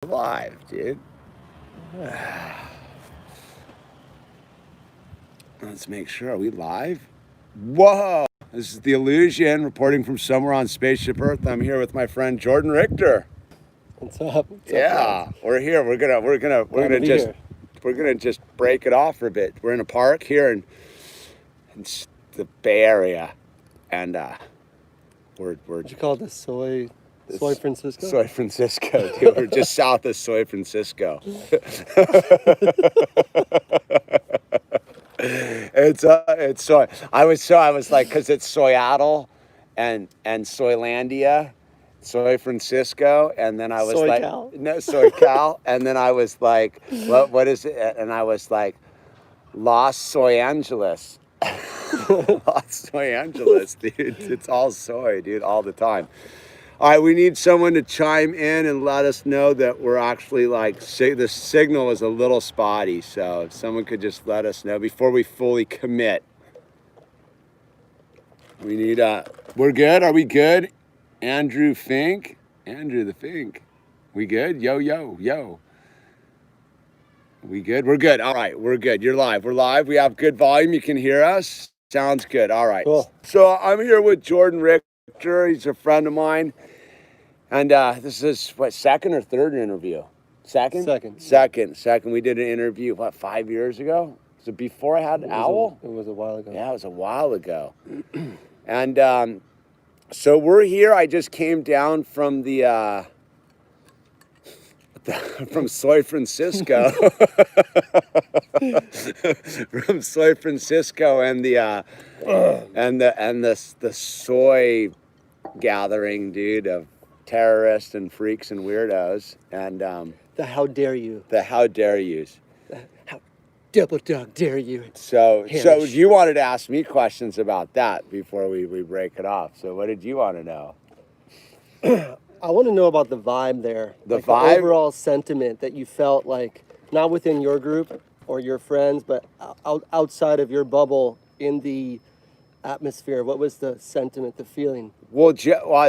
Live, dude. Let's make sure. Are we live? Whoa! This is the Illusion reporting from somewhere on Spaceship Earth. I'm here with my friend Jordan Richter. What's up? Yeah, we're here. We're gonna just break it off for a bit. We're in a park here in the Bay Area, and we're What'd you call it? The Soy Francisco? Soy Francisco, dude. We're just south of Soy Francisco. It's soy. I was like, because it's Soyatl and Soylandia, Soy Francisco, and then I was like, SoyCal? no, SoyCal, and then I was like, what is it? And I was like, Los Soy Angeles. Los Soy Angeles, dude. It's all soy, dude, all the time. All right, we need someone to chime in and let us know that we're actually like, the signal is a little spotty. So if someone could just let us know before we fully commit. We need, we're good? Are we good? Andrew Fink? Andrew the Fink. We good? Yo, yo, yo. We good? We're good. All right, we're good. You're live. We're live. We have good volume. You can hear us. Sounds good. All right. Cool. So I'm here with Jordan Richter. He's a friend of mine. And this is, what, second or third interview? Second? Second. We did an interview, 5 years ago? So before I had Owl? It was a while ago. Yeah, it was a while ago. And so we're here. I just came down from from Soy Francisco. From Soy Francisco and the soy gathering, dude, of terrorists and freaks and weirdos, and The how dare you? the how dare yous. How double dog dare you? So Hamish. you wanted to ask me questions about that before we break it off. So what did you want to know? I want to know about the vibe there. The like vibe? The overall sentiment that you felt like, not within your group or your friends, but outside of your bubble in the atmosphere. What was the sentiment, the feeling? Well,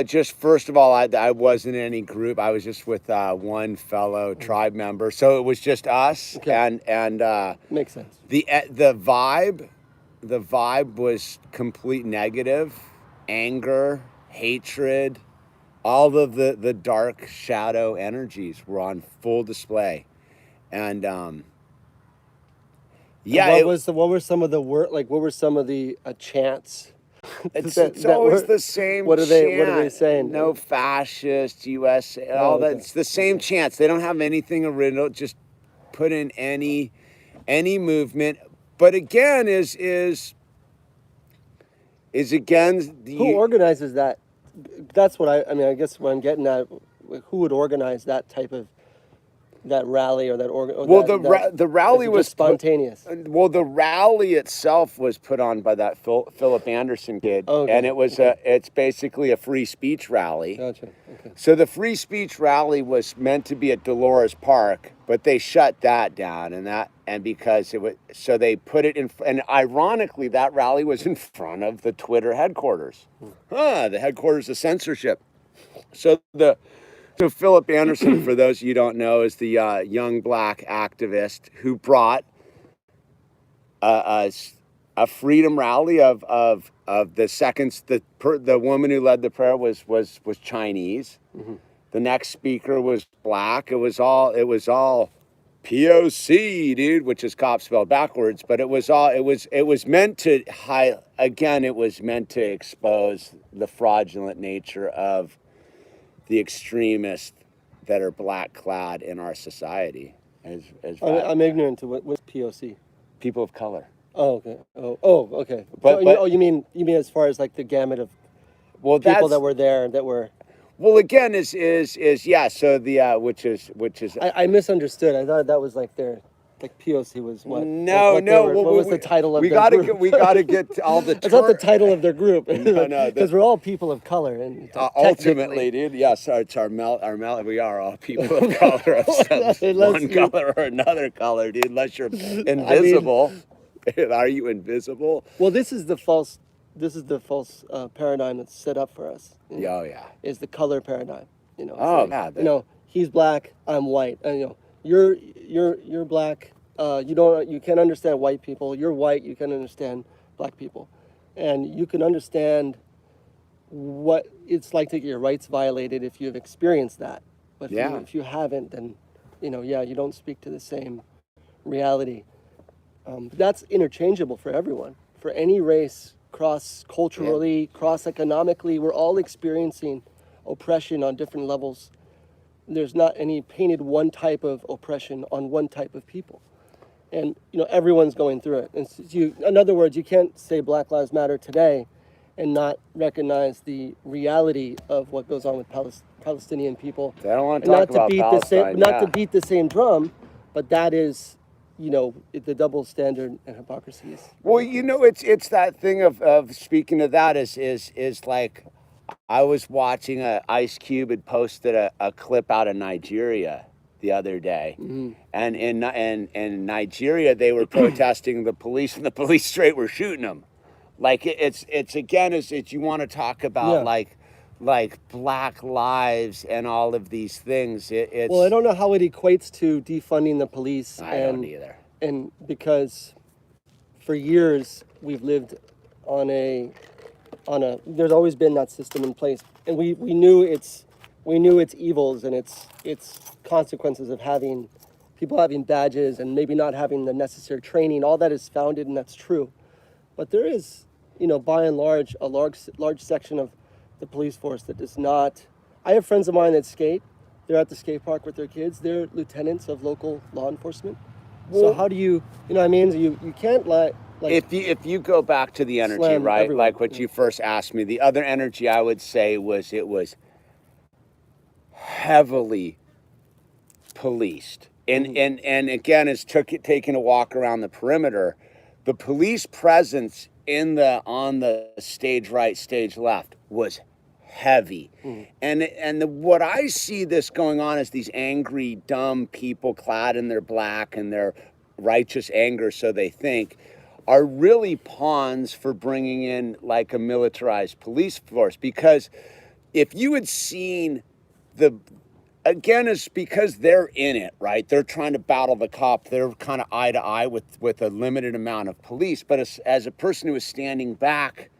just first of all, I wasn't in any group. I was just with one fellow tribe member, so it was just us. Okay. And Makes sense. the vibe was complete negative, anger, hatred. All of the dark shadow energies were on full display, and yeah. And what were some of the chants? It's always the same. What are they saying? No fascist, USA, all that. Okay. It's the same chants. They don't have anything original. Just put in any movement. But again, is again. Who organizes that? That's what I mean. I guess what I'm getting at, who would organize that type of that rally or that organ? Well, the rally was spontaneous. Well, the rally itself was put on by that Philip Anderson kid, Okay. and it was it's basically a free speech rally. Gotcha. Okay. So the free speech rally was meant to be at Dolores Park, but they shut that down, and because it was, so they put it in, and ironically, that rally was in front of the Twitter headquarters, the headquarters of censorship. So Philip Anderson, for those of you who don't know, is the young black activist who brought a freedom rally of the seconds. The woman who led the prayer was Chinese. Mm-hmm. The next speaker was black. It was all POC, dude, which is cop spelled backwards. But it was meant to it was meant to expose the fraudulent nature of the extremists that are black clad in our society. I'm ignorant to what's POC. People of color. Oh, okay. Oh, okay. But you mean as far as like the gamut of people that were there that were. Well, again, is yeah. So the which is. I misunderstood. I thought that was like their. Like POC was what? No. What was the title of their group? We gotta get to all the. It's not the title of their group. No. Because we're all people of color, and ultimately, dude. Yes, it's our we are all people of color of one color or another color, dude. Unless you're invisible. Are you invisible? Well, this is the false paradigm that's set up for us. Oh yeah. Is the color paradigm? Yeah. he's black, I'm white. And, you're black. You can't understand white people. You're white. You can understand black people, and you can understand what it's like to get your rights violated if you've experienced that. But if you haven't, then you don't speak to the same reality. That's interchangeable for everyone, for any race, cross culturally, cross economically. We're all experiencing oppression on different levels. There's not any painted one type of oppression on one type of people. And everyone's going through it. And in other words, you can't say Black Lives Matter today and not recognize the reality of what goes on with Palestinian people. They don't want to talk about Palestine. Not to beat the same drum, but that is, the double standard and hypocrisy. Well, it's that thing of speaking of that is like, I was watching Ice Cube had posted a clip out of Nigeria the other day, and in Nigeria they were protesting the police, and the police straight were shooting them. Like it's again, it's you want to talk about like Black lives and all of these things. Well, I don't know how it equates to defunding the police. I don't either. And because for years we've lived on a there's always been that system in place, and we knew its evils and its consequences of having people having badges and maybe not having the necessary training. All that is founded, and that's true. But there is, by and large, a large section of the police force that does not. I have friends of mine that skate. They're at the skate park with their kids. They're lieutenants of local law enforcement. So how do you what I mean? You can't let. If you go back to the energy, right? Everyone. Like what you first asked me, the other energy I would say was it was heavily policed. And again, it's taking a walk around the perimeter. The police presence on the stage right, stage left was heavy. And what I see this going on is these angry, dumb people clad in their black and their righteous anger, so they think, are really pawns for bringing in like a militarized police force. Because if you had seen it's because they're in it, right? They're trying to battle the cop. They're kind of eye to eye with a limited amount of police. But as a person who is standing back,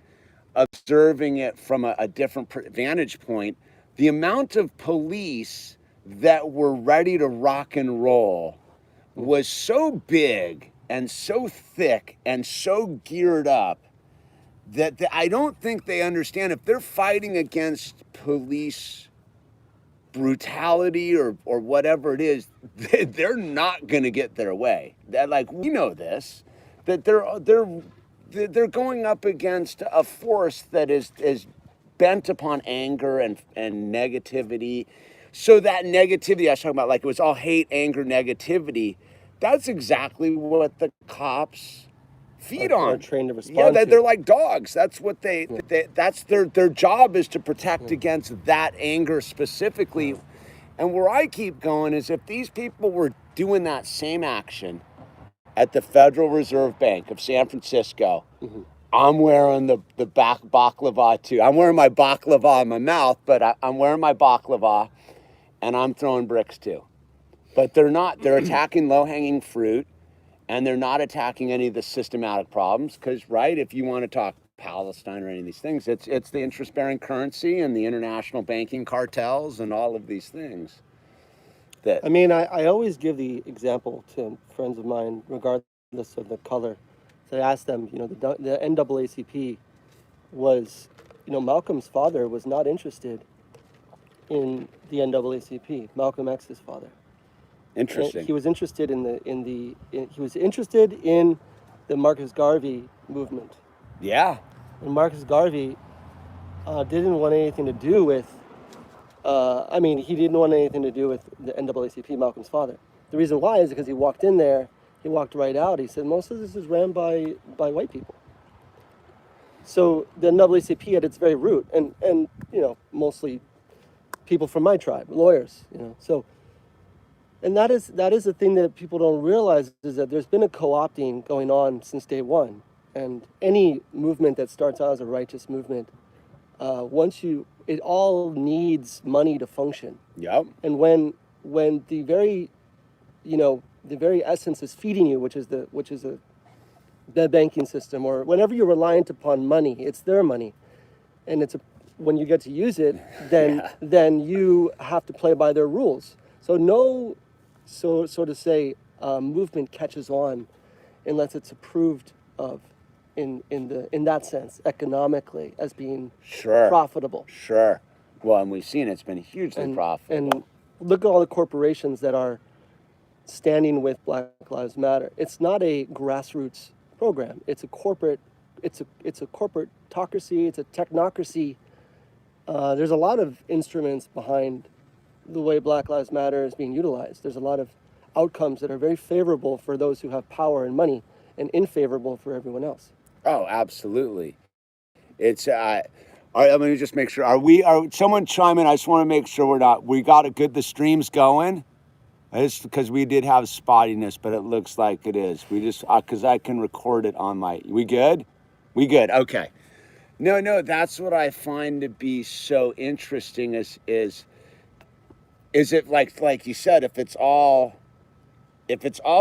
observing it from a different vantage point, the amount of police that were ready to rock and roll was so big and so thick and so geared up that I don't think they understand if they're fighting against police brutality or whatever it is, they're not going to get their way. That, like, we know this, that they're going up against a force that is bent upon anger and negativity. So that negativity I was talking about, like it was all hate, anger, negativity, that's exactly what the cops feed on. Are trained to respond to. They're like dogs. That's what that's their job, is to protect against that anger specifically. And where I keep going is, if these people were doing that same action at the Federal Reserve Bank of San Francisco, I'm wearing the back baklava too. I'm wearing my baklava in my mouth, but I'm wearing my baklava, and I'm throwing bricks too. But they're not. They're attacking low-hanging fruit, and they're not attacking any of the systematic problems. Because, right, if you want to talk Palestine or any of these things, it's the interest-bearing currency and the international banking cartels and all of these things. I mean, I always give the example to friends of mine, regardless of the color. So I asked them, the NAACP was, Malcolm's father was not interested in the NAACP. Malcolm X's father. Interesting. And he was interested he was interested in the Marcus Garvey movement. Yeah. And Marcus Garvey didn't want anything to do with. He didn't want anything to do with the NAACP, Malcolm's father. The reason why is because he walked in there, he walked right out. He said most of this is ran by white people. So the NAACP at its very root, and mostly people from my tribe, lawyers, So, and that is the thing that people don't realize, is that there's been a co-opting going on since day one. And any movement that starts out as a righteous movement, it all needs money to function. Yep. And when when the very, the very essence is feeding you, which is the banking system, or whenever you're reliant upon money, it's their money, and when you get to use it, then you have to play by their rules. So to say, movement catches on unless it's approved of in that sense economically as being profitable. Sure. Well, and we've seen it's been hugely profitable. And look at all the corporations that are standing with Black Lives Matter. It's not a grassroots program. It's a corporatocracy. It's a technocracy. There's a lot of instruments behind the way Black Lives Matter is being utilized. There's a lot of outcomes that are very favorable for those who have power and money, and unfavorable for everyone else. Oh, absolutely. It's all right, let me just make sure. Are someone chime in? I just want to make sure we got it good. The stream's going. It's because we did have spottiness, but it looks like it is. We just, because I can record it on we good? We good, okay. No, that's what I find to be so interesting is it like you said, if it's all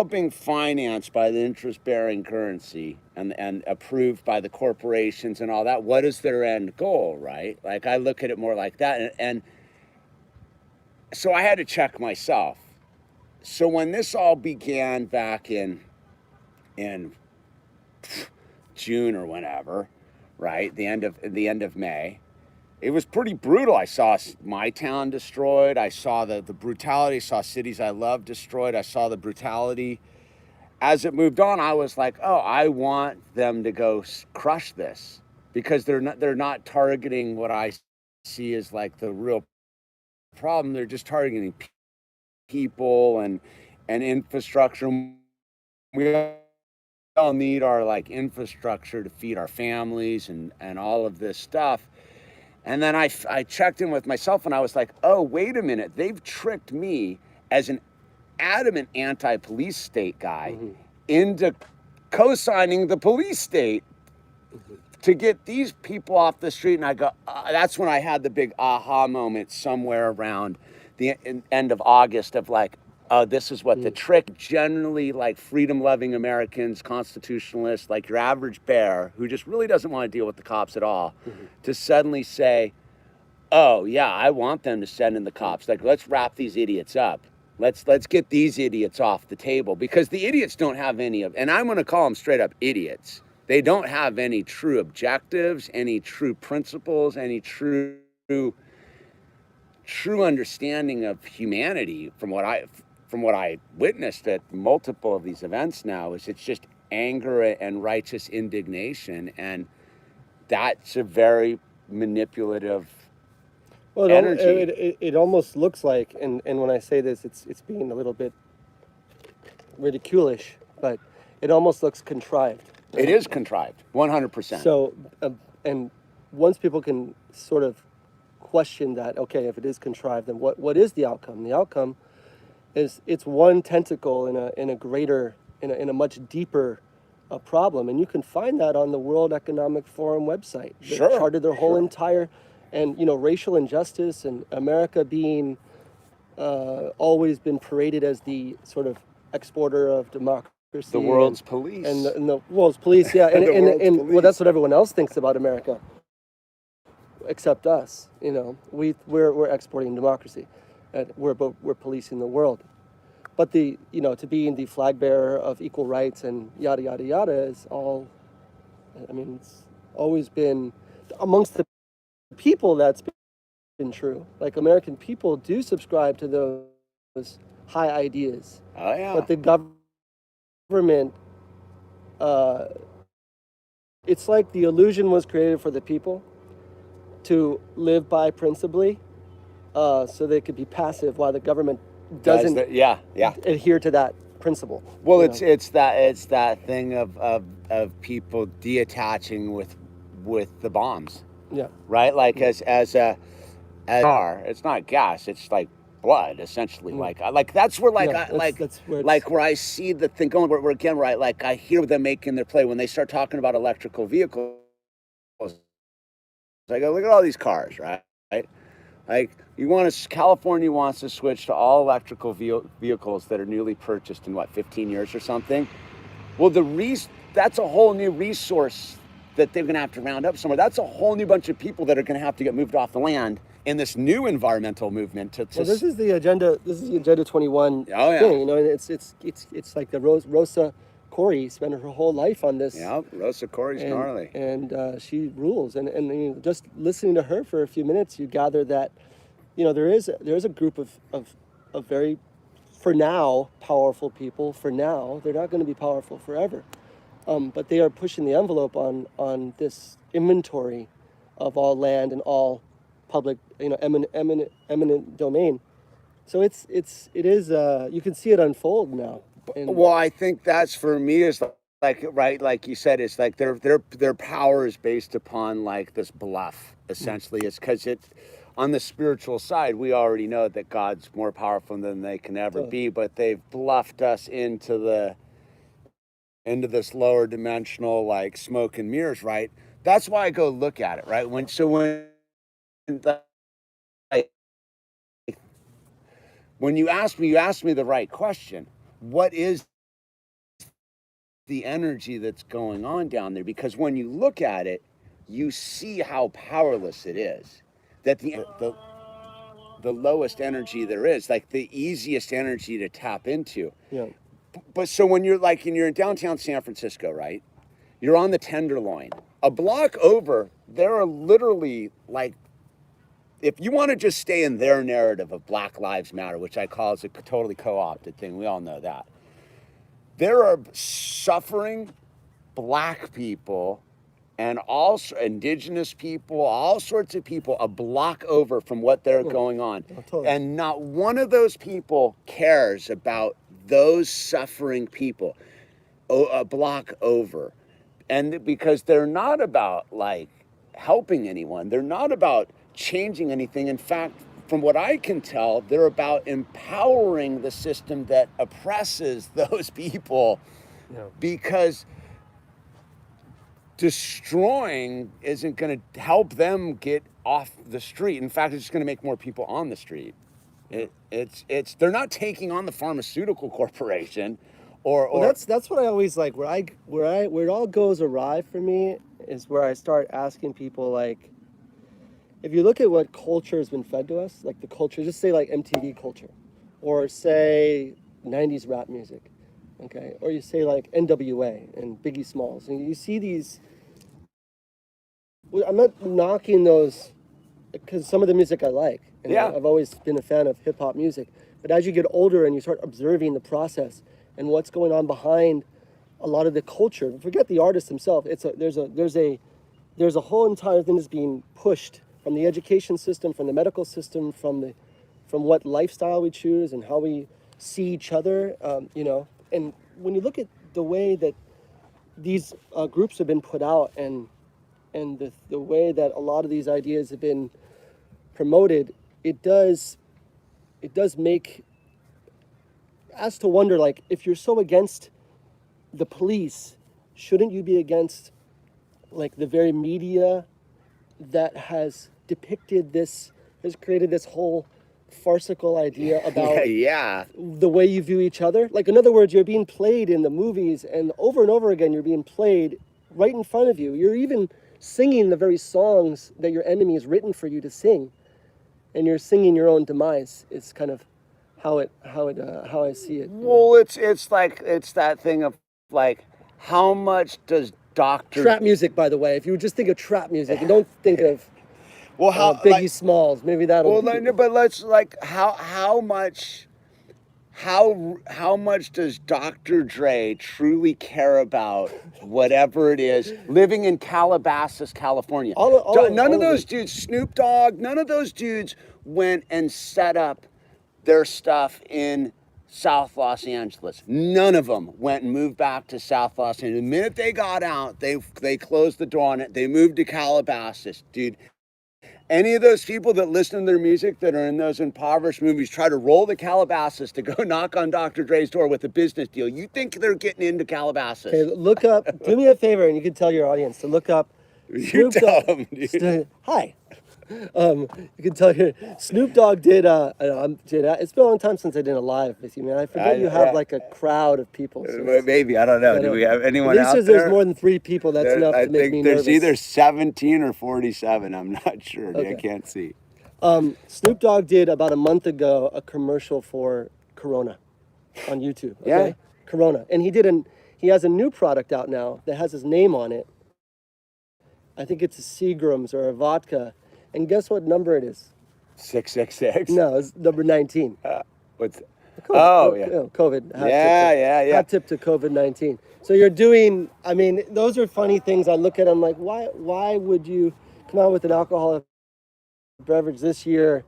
being financed by the interest-bearing currency and approved by the corporations and all that, what is their end goal, right? Like, I look at it more like that. And so I had to check myself. So when this all began back in June or whenever, right, the end of May, it was pretty brutal. I saw my town destroyed. I saw the brutality. I saw cities I love destroyed. I saw the brutality. As it moved on, I was like, oh, I want them to go crush this, because they're not targeting what I see as like the real problem. They're just targeting people and infrastructure. We all need our like infrastructure to feed our families and all of this stuff. And then I checked in with myself and I was like, oh, wait a minute. They've tricked me as an adamant anti-police state guy into co-signing the police state to get these people off the street. And I go, that's when I had the big aha moment somewhere around the end of August of like, oh, this is what the trick. Generally, like freedom-loving Americans, constitutionalists, like your average bear who just really doesn't want to deal with the cops at all, to suddenly say, oh yeah, I want them to send in the cops. Like, let's wrap these idiots up. Let's get these idiots off the table, because the idiots don't have any of, and I'm going to call them straight up idiots. They don't have any true objectives, any true principles, any true understanding of humanity. From what I witnessed at multiple of these events now, is it's just anger and righteous indignation, and that's a very manipulative energy. It almost looks like, and when I say this, it's being a little bit ridiculish, but it almost looks contrived. Right? It is contrived, 100%. So, and once people can sort of question that, okay, if it is contrived, then what is the outcome? The outcome is it's one tentacle in a greater, in a much deeper problem, and you can find that on the World Economic Forum website. They charted their whole entire, and racial injustice and America being always been paraded as the sort of exporter of democracy. The world's police. And the world's police, yeah, and well, that's what everyone else thinks about America, except us. We're exporting democracy. We're policing the world, but to being the flag bearer of equal rights and yada yada yada is all. I mean, it's always been amongst the people that's been true. Like, American people do subscribe to those high ideas. Oh yeah. But the government, it's like the illusion was created for the people to live by principally. So they could be passive while the government doesn't adhere to that principle. Well, it's that thing of people detaching with the bombs. Yeah. Right? Like as car, it's not gas, it's like blood, essentially. Like that's where where I see the thing going where again, right? Like, I hear them making their play when they start talking about electrical vehicles. I go, look at all these cars, right? Like California wants to switch to all electrical vehicles that are newly purchased in 15 years or something. Well, that's a whole new resource that they're going to have to round up somewhere. That's a whole new bunch of people that are going to have to get moved off the land in this new environmental movement. Well, this is the agenda. This is the Agenda 21 thing. You know, and it's like the Rosa Corey spent her whole life on this. Yeah, Rosa Corey's gnarly, and she rules. And you know, just listening to her for a few minutes, you gather that, you know, there is a group of very, for now, powerful people. For now, they're not going to be powerful forever, but they are pushing the envelope on this inventory of all land and all public, you know, eminent domain. So it is you can see it unfold now. Well, I think that's, for me, is like, right, like you said, it's like their power is based upon like this bluff, essentially. It's because on the spiritual side, we already know that God's more powerful than they can ever be, but they've bluffed us into this lower dimensional, like, smoke and mirrors, right? That's why I go look at it, right? When you ask me the right question. What is the energy that's going on down there? Because when you look at it, you see how powerless it is. That the lowest energy there is, like the easiest energy to tap into. Yeah. But so when you're in downtown San Francisco, right? You're on the Tenderloin. A block over, there are literally, like, if you want to just stay in their narrative of Black Lives Matter, which I call is a totally co-opted thing, we all know that. There are suffering black people and also indigenous people, all sorts of people, a block over from what they're going on. Totally. And not one of those people cares about those suffering people a block over. And because they're not about, like, helping anyone. They're not about changing anything. In fact, from what I can tell, they're about empowering the system that oppresses those people, because destroying isn't going to help them get off the street. In fact, it's just going to make more people on the street. They're not taking on the pharmaceutical corporation, or that's what I always like. Where it all goes awry for me is where I start asking people, like, if you look at what culture has been fed to us, like the culture, just say like MTV culture, or say 90s rap music, okay? Or you say like NWA and Biggie Smalls, and you see these, I'm not knocking those, because some of the music I like, and I've always been a fan of hip hop music, but as you get older and you start observing the process and what's going on behind a lot of the culture, forget the artist himself, there's a whole entire thing that's being pushed from the education system, from the medical system, from what lifestyle we choose and how we see each other, you know. And when you look at the way that these groups have been put out, and the way that a lot of these ideas have been promoted, it does make us to wonder, like, if you're so against the police, shouldn't you be against, like, the very media that has depicted this, has created this whole farcical idea about the way you view each other? Like, in other words, you're being played in the movies, and over again you're being played right in front of you. You're even singing the very songs that your enemy has written for you to sing, and you're singing your own demise. It's kind of how I see it. Well, it's like, it's that thing of, like, how much does trap music, by the way, if you would just think of trap music and don't think of Biggie Smalls, maybe that'll. Well, but let's, like, how much does Dr. Dre truly care about whatever it is living in Calabasas, California? None of those dudes, Snoop Dogg, none of those dudes went and set up their stuff in South Los Angeles. None of them went and moved back to South Los Angeles. The minute they got out, they closed the door on it. They moved to Calabasas, dude. Any of those people that listen to their music that are in those impoverished movies try to roll the Calabasas to go knock on Dr. Dre's door with a business deal. You think they're getting into Calabasas? Okay, look up. Do me a favor, and you can tell your audience to look up. You tell them, dude. Hi. You can tell here. Snoop Dogg did. It's been a long time since I did a live with you, man. I forget you have like a crowd of people. So Maybe, I don't know. Do we have anyone at least out there's there? more than 3 people. That's enough I to make think me there's nervous. either 17 or 47. I'm not sure. Okay. I can't see. Snoop Dogg did about a month ago a commercial for Corona on YouTube. Okay? Yeah. Corona, and he has a new product out now that has his name on it. I think it's a Seagram's or a vodka, and guess what number it is? 666. No, it's number 19. What's? COVID, COVID. Yeah. Hat tip to COVID-19. So you're doing. I mean, those are funny things. I look at them like, why would you come out with an alcoholic beverage this year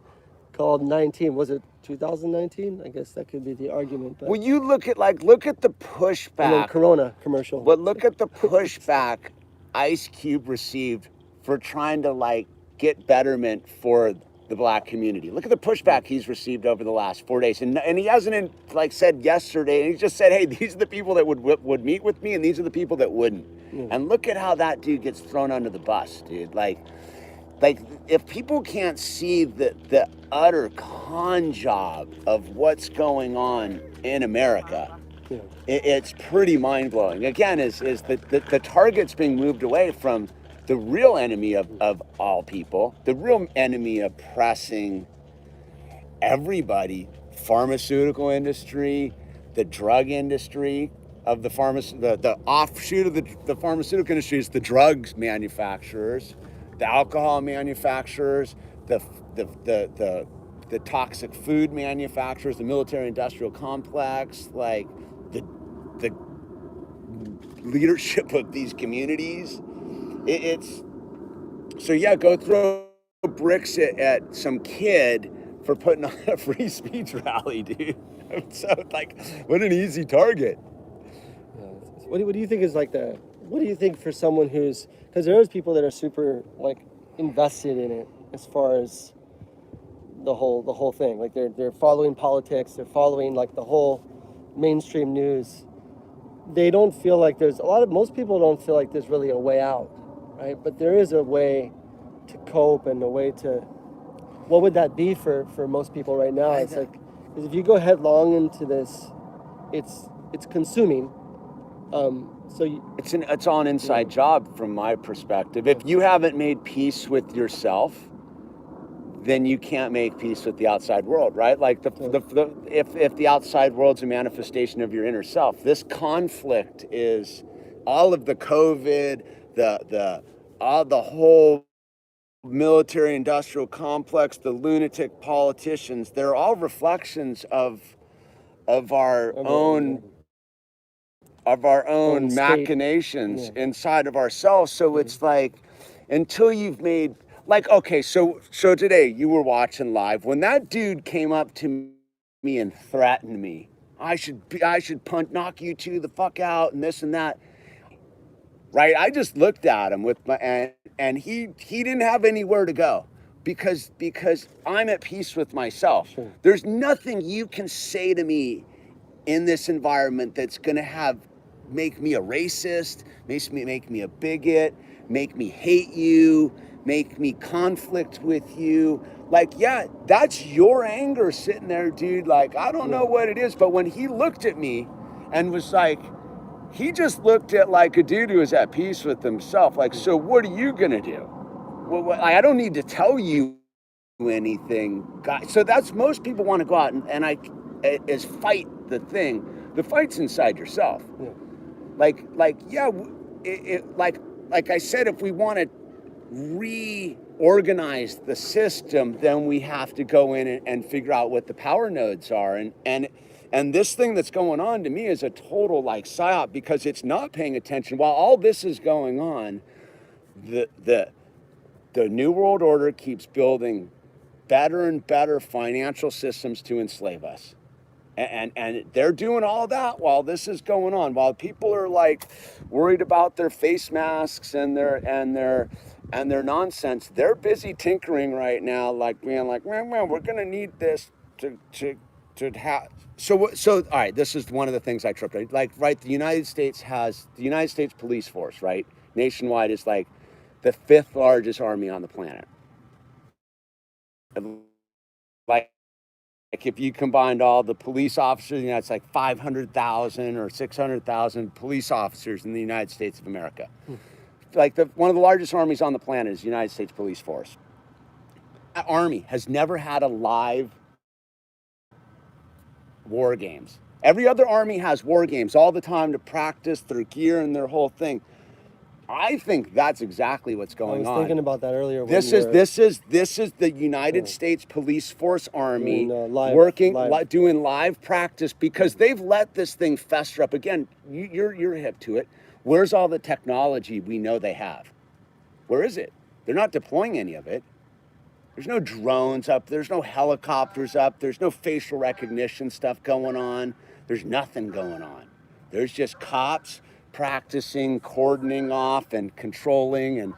called 19? Was it 2019? I guess that could be the argument. But Well, you look at the pushback. and then Corona commercial. But look at the pushback Ice Cube received for trying to get betterment for the black community. Look at the pushback he's received over the last 4 days, and he hasn't said yesterday. And he just said, "Hey, these are the people that would meet with me, and these are the people that wouldn't." And look at how that dude gets thrown under the bus, dude. Like if people can't see the utter con job of what's going on in America, it's pretty mind-blowing. Again, is the target's being moved away from the real enemy of all people, the real enemy oppressing everybody, pharmaceutical industry, the drug industry of the offshoot of the pharmaceutical industry is the drugs manufacturers, the alcohol manufacturers, the toxic food manufacturers, the military industrial complex, the leadership of these communities. Go throw bricks at some kid for putting on a free speech rally, dude. So what an easy target. What do you think is what do you think for someone who's, because there is people that are super invested in it as far as the whole thing, they're following politics, they're following the whole mainstream news. They don't feel like most people don't feel like there's really a way out, right? But there is a way to cope and a way to, what would that be for most people right now? It's because if you go headlong into this, it's consuming. It's all an inside job from my perspective. If you haven't made peace with yourself, then you can't make peace with the outside world, right? If the outside world's a manifestation of your inner self, this conflict is all of the COVID, the whole military industrial complex, the lunatic politicians. They're all reflections of our own machinations inside of ourselves. So it's until you've made so today you were watching live when that dude came up to me and threatened me. I should knock you two the fuck out and this and that. Right? I just looked at him with and he didn't have anywhere to go because I'm at peace with myself. Sure. There's nothing you can say to me in this environment that's gonna make me a racist, make me a bigot, make me hate you, make me conflict with you. That's your anger sitting there, dude. I don't know what it is, but when he looked at me and was he just looked at a dude who is at peace with himself. So what are you gonna do? Well, I don't need to tell you anything, guys. So that's, most people want to go out and fight the thing. The fight's inside yourself. Yeah. Like I said, if we want to reorganize the system, then we have to go in and figure out what the power nodes are. And this thing that's going on to me is a total psyop, because it's not paying attention. While all this is going on, the New World Order keeps building better and better financial systems to enslave us. And they're doing all that while this is going on. While people are worried about their face masks and their nonsense, they're busy tinkering right now, being man, we're gonna need this to have. So all right, this is one of the things I tripped. Right, the United States police force, right, nationwide, is the 5th largest army on the planet. like if you combined all the police officers, it's like 500,000 or 600,000 police officers in the United States of America. Like one of the largest armies on the planet is the United States Police Force. That army has never had a live war games. Every other army has war games all the time to practice their gear and their whole thing. I think that's exactly what's going on. I was thinking about that earlier. This is the United States Police Force Army doing live practice because they've let this thing fester up. Again, you're hip to it. Where's all the technology we know they have? Where is it? They're not deploying any of it. There's no drones up. There's no helicopters up. There's no facial recognition stuff going on. There's nothing going on. There's just cops practicing, cordoning off and controlling and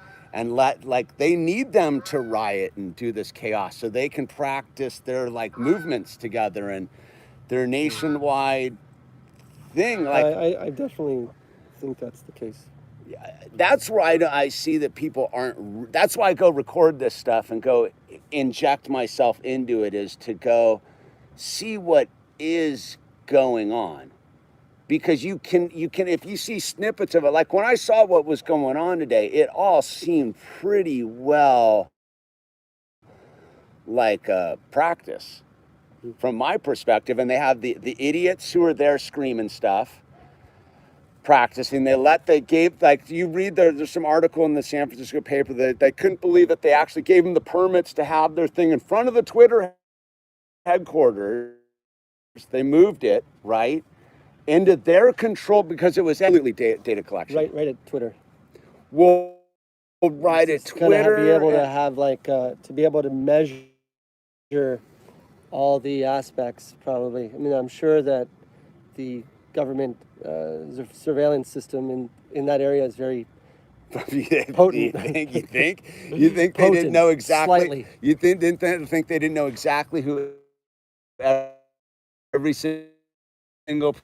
they need them to riot and do this chaos so they can practice their movements together and their nationwide thing. I definitely think that's the case. That's where I see that people aren't. That's why I go record this stuff and go inject myself into it, is to go see what is going on. Because you can if you see snippets of it, like when I saw what was going on today, it all seemed pretty well like practice from my perspective. And they have the idiots who are there screaming stuff, practicing. You read there's some article in the San Francisco paper that they couldn't believe that they actually gave them the permits to have their thing in front of the Twitter headquarters. They moved it, right, into their control because it was absolutely data collection. Right at Twitter. Well, right at Twitter. To be able to have to be able to measure all the aspects, probably. I mean, I'm sure that the government surveillance system in that area is very potent. You think they didn't know exactly? Slightly. You think they didn't know exactly who every single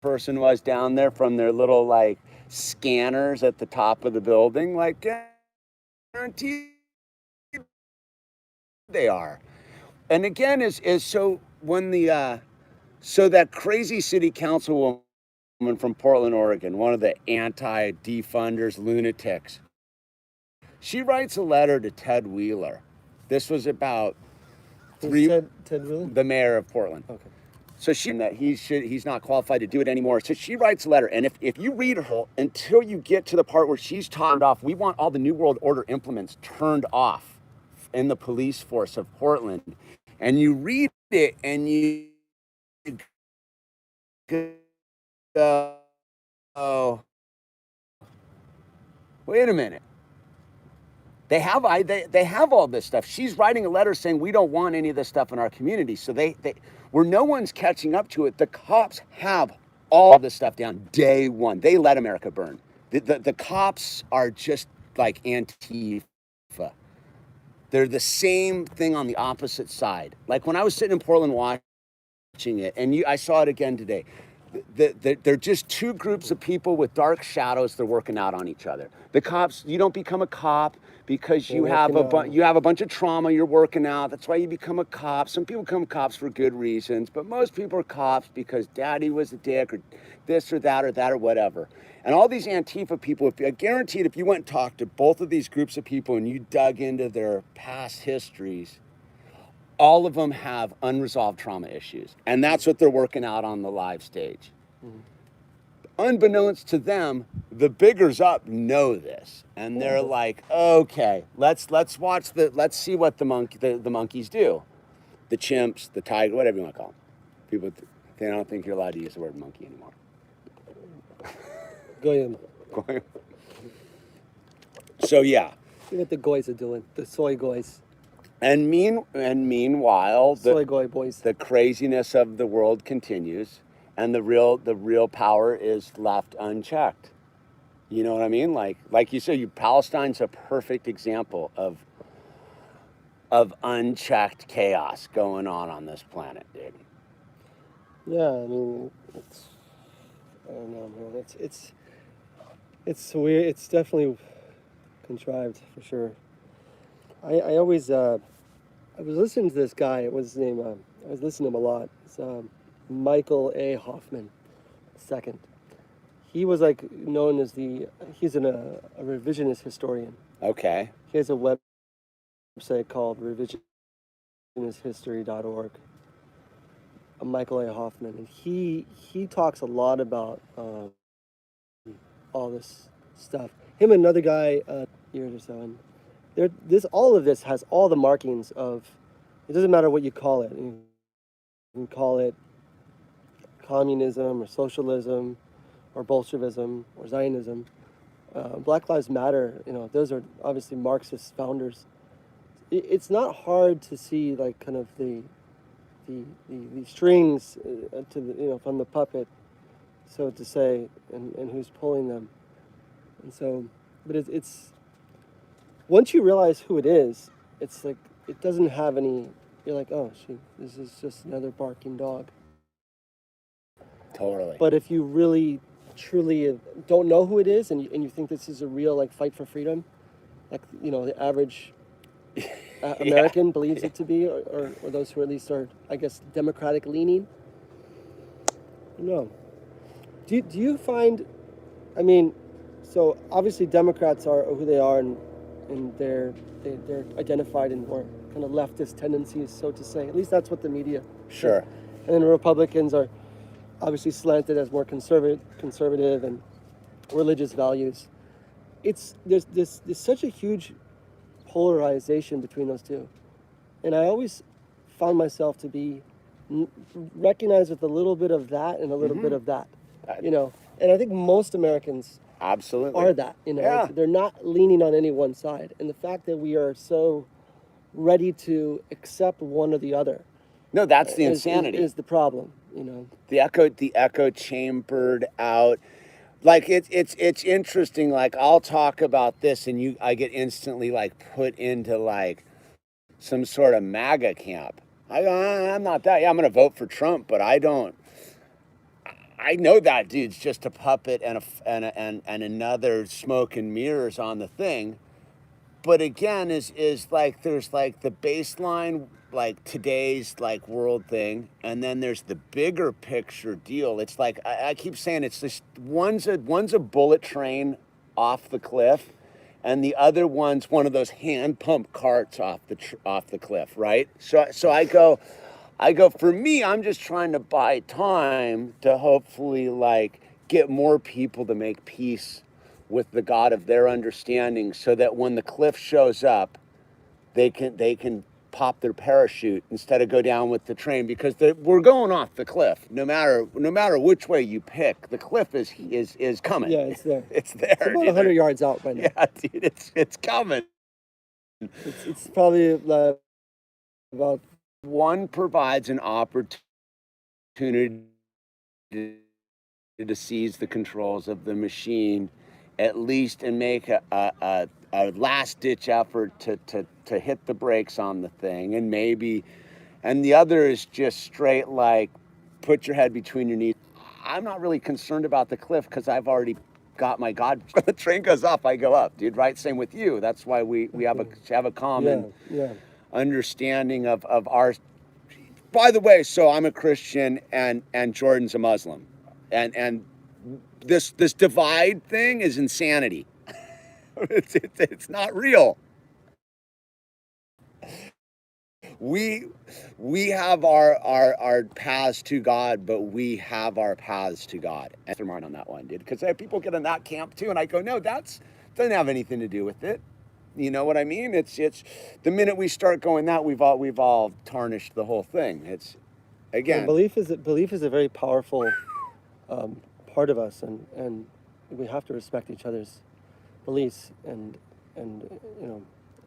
person was down there from their little scanners at the top of the building? Guaranteed they are. And again, is so when so that crazy city councilwoman from Portland, Oregon, one of the anti-defunders, lunatics, she writes a letter to Ted Wheeler. This was about Ted Wheeler? The mayor of Portland. Okay. So he's not qualified to do it anymore. So she writes a letter, and if you read her until you get to the part where she's turned off, we want all the New World Order implements turned off in the police force of Portland, and you read it and you go, oh, wait a minute. They have all this stuff. She's writing a letter saying we don't want any of this stuff in our community. So they where no one's catching up to it, the cops have all this stuff down day one. They let America burn. The cops are just like Antifa. They're the same thing on the opposite side. Like when I was sitting in Portland watching it, and I saw it again today. They're just two groups of people with dark shadows. They're working out on each other. The cops, you don't become a cop because you have a bunch of trauma you're working out. That's why you become a cop. Some people become cops for good reasons, but most people are cops because daddy was a dick or this or that or whatever. And all these Antifa people, I guaranteed if you went and talked to both of these groups of people and you dug into their past histories, all of them have unresolved trauma issues. And that's what they're working out on the live stage. Mm-hmm. Unbeknownst to them, the biggers up know this. And they're like, okay, let's see what the monkeys do. The chimps, the tiger, whatever you want to call them. People, they don't think you're allowed to use the word monkey anymore. Goyim. So yeah. See what the goys are doing, the soy goys. And meanwhile, the craziness of the world continues, and the real power is left unchecked. You know what I mean? Like you said, Palestine's a perfect example of unchecked chaos going on this planet, dude. Yeah, I mean, I don't know, man. It's weird. It's definitely contrived for sure. I always I was listening to this guy. What was his name? I was listening to him a lot. It's Michael A. Hoffman, second. He was like known as he's a revisionist historian. Okay. He has a website called revisionisthistory.org. Michael A. Hoffman, and he talks a lot about all this stuff. Him and another guy, years or so, and all of this has all the markings of. It doesn't matter what you call it. You can call it communism or socialism, or Bolshevism or Zionism. Black Lives Matter. Those are obviously Marxist founders. It's not hard to see like kind of the strings to the from the puppet, so to say, and who's pulling them. And so, but it's once you realize who it is, it's like it doesn't have any. You're like, oh, this is just another barking dog. Totally. But if you really, truly don't know who it is, and you think this is a real like fight for freedom, like the average American believes it to be, or those who at least are, I guess, democratic leaning. No. Do you find? I mean, so obviously Democrats are who they are, and they're identified in more kind of leftist tendencies, so to say. At least that's what the media. Sure. And then the Republicans are obviously slanted as more conservative and religious values. There's such a huge polarization between those two, and I always found myself to be recognized with a little bit of that and a little bit of that, and I think most Americans absolutely are that. Yeah. They're not leaning on any one side, and the fact that we are so ready to accept one or the other. No, that's the insanity. Is the problem, The echo chambered out. Like it's interesting. Like I'll talk about this, and I get instantly like put into like some sort of MAGA camp. I'm not that. Yeah, I'm gonna vote for Trump, but I don't. I know that dude's just a puppet and another smoke and mirrors on the thing. But again, is like there's like the baseline, like today's like world thing, and then there's the bigger picture deal. It's like I keep saying it's this one's a bullet train off the cliff, and the other one's one of those hand pump carts off the cliff, right? So I go for me, I'm just trying to buy time to hopefully like get more people to make peace with the God of their understanding, so that when the cliff shows up, they can pop their parachute instead of go down with the train, because we're going off the cliff. No matter which way you pick, the cliff is coming. Yeah, it's there. It's there. It's about 100 yards out by now. Yeah, dude, it's coming. It's probably about. One provides an opportunity to seize the controls of the machine, at least, and make a last-ditch effort to hit the brakes on the thing, and the other is just straight like put your head between your knees. I'm not really concerned about the cliff because I've already got my God. When the train goes up, I go up, dude. Right? Same with you. That's why we have a common understanding of our. By the way, so I'm a Christian and Jordan's a Muslim, and this divide thing is insanity. It's not real. We have our paths to God, but we have our paths to God. And I'm right on that one, dude. Because people get in that camp too, and I go, no, that doesn't have anything to do with it. You know what I mean? It's the minute we start going that, we've all tarnished the whole thing. It's again, belief is a very powerful part of us, and we have to respect each other's beliefs, and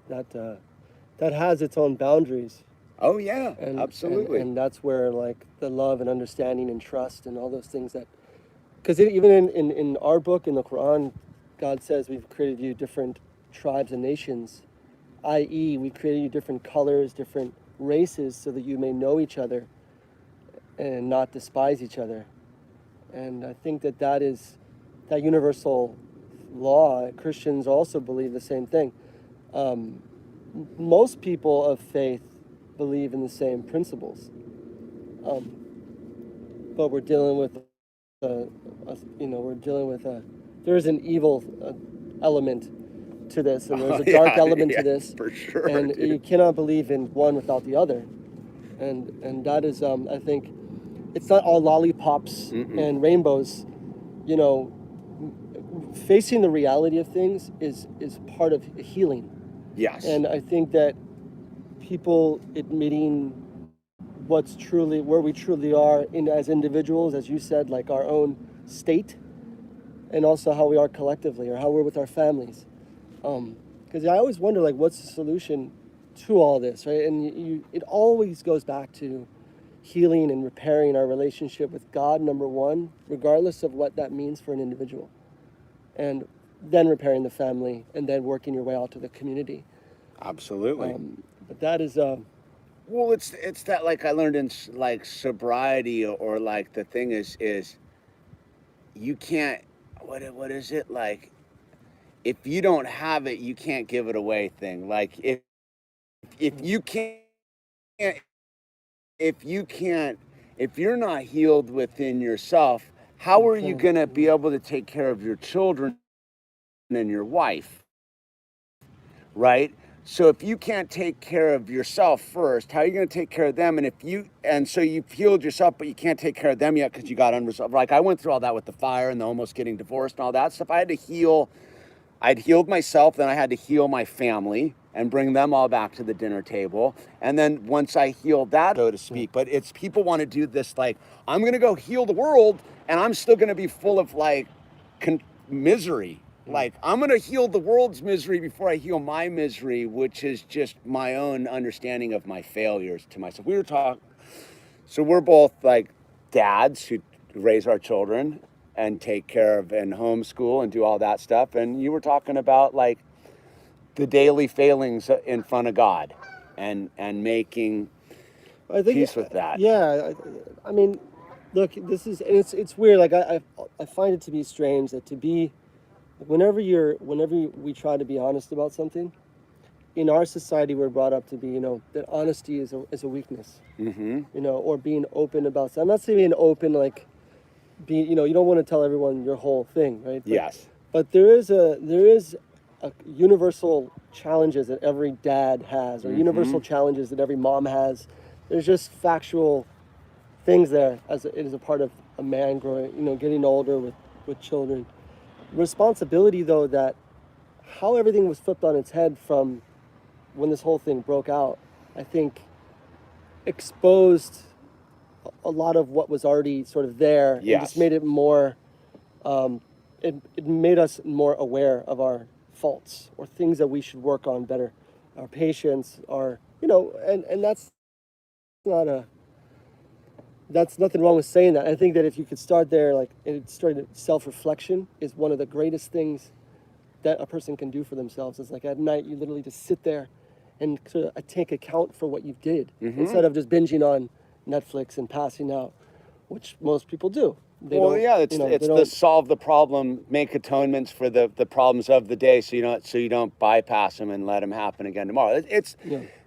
that has its own boundaries. Oh yeah, absolutely. And that's where like the love and understanding and trust and all those things that, because even in our book, in the Quran, God says we've created you different tribes and nations, i.e. we created you different colors, different races, so that you may know each other and not despise each other. And I think that is that universal law. Christians also believe the same thing. Most people of faith believe in the same principles. But we're dealing with, there is an evil element to this, and there's a dark element to this, for sure. And dude. you cannot believe in one without the other, and that is, I think, it's not all lollipops and rainbows. You know, facing the reality of things is part of healing. Yes. And I think that people admitting what's truly where we truly are in as individuals, as you said, like our own state, and also how we are collectively or how we're with our families. Because I always wonder, like, what's the solution to all this, right? And it always goes back to healing and repairing our relationship with God, number one, regardless of what that means for an individual. And then repairing the family, and then working your way out to the community. Absolutely. But that is... well, it's that, like, I learned in, like, sobriety, or like, the thing is you can't, what is it, like, if you don't have it, you can't give it away thing. Like, if you can't, if you're not healed within yourself, how are you going to be able to take care of your children and your wife? Right? So if you can't take care of yourself first, how are you going to take care of them? And so you've healed yourself, but you can't take care of them yet because you got unresolved. Like, I went through all that with the fire and the almost getting divorced and all that stuff. I'd healed myself, then I had to heal my family and bring them all back to the dinner table. And then once I healed that, so to speak, but it's, people want to do this, like, I'm going to go heal the world and I'm still going to be full of, like, misery. Like, I'm going to heal the world's misery before I heal my misery, which is just my own understanding of my failures to myself. We were talking, so we're both, like, dads who raise our children and take care of and homeschool and do all that stuff. And you were talking about, like, the daily failings in front of God and making peace with that. Yeah, I mean, look, this is, and it's weird. Like, I find it to be strange that whenever we try to be honest about something, in our society we're brought up to be, that honesty is a weakness. Or being open about something. I'm not saying being open, like, you don't want to tell everyone your whole thing, right? Yes. But there is a universal challenges that every dad has, or universal challenges that every mom has. There's just factual things there as it is a part of a man growing, getting older with children. Responsibility, though, that how everything was flipped on its head from when this whole thing broke out, I think exposed a lot of what was already sort of there. Yes. And just made it more, it made us more aware of our faults or things that we should work on better. Our patience, and that's nothing wrong with saying that. I think that if you could start there, like, self-reflection is one of the greatest things that a person can do for themselves. It's like, at night, you literally just sit there and sort of take account for what you did, instead of just binging on Netflix and passing out, which most people do. It's the solve the problem, make atonements for the problems of the day, so you don't bypass them and let them happen again tomorrow.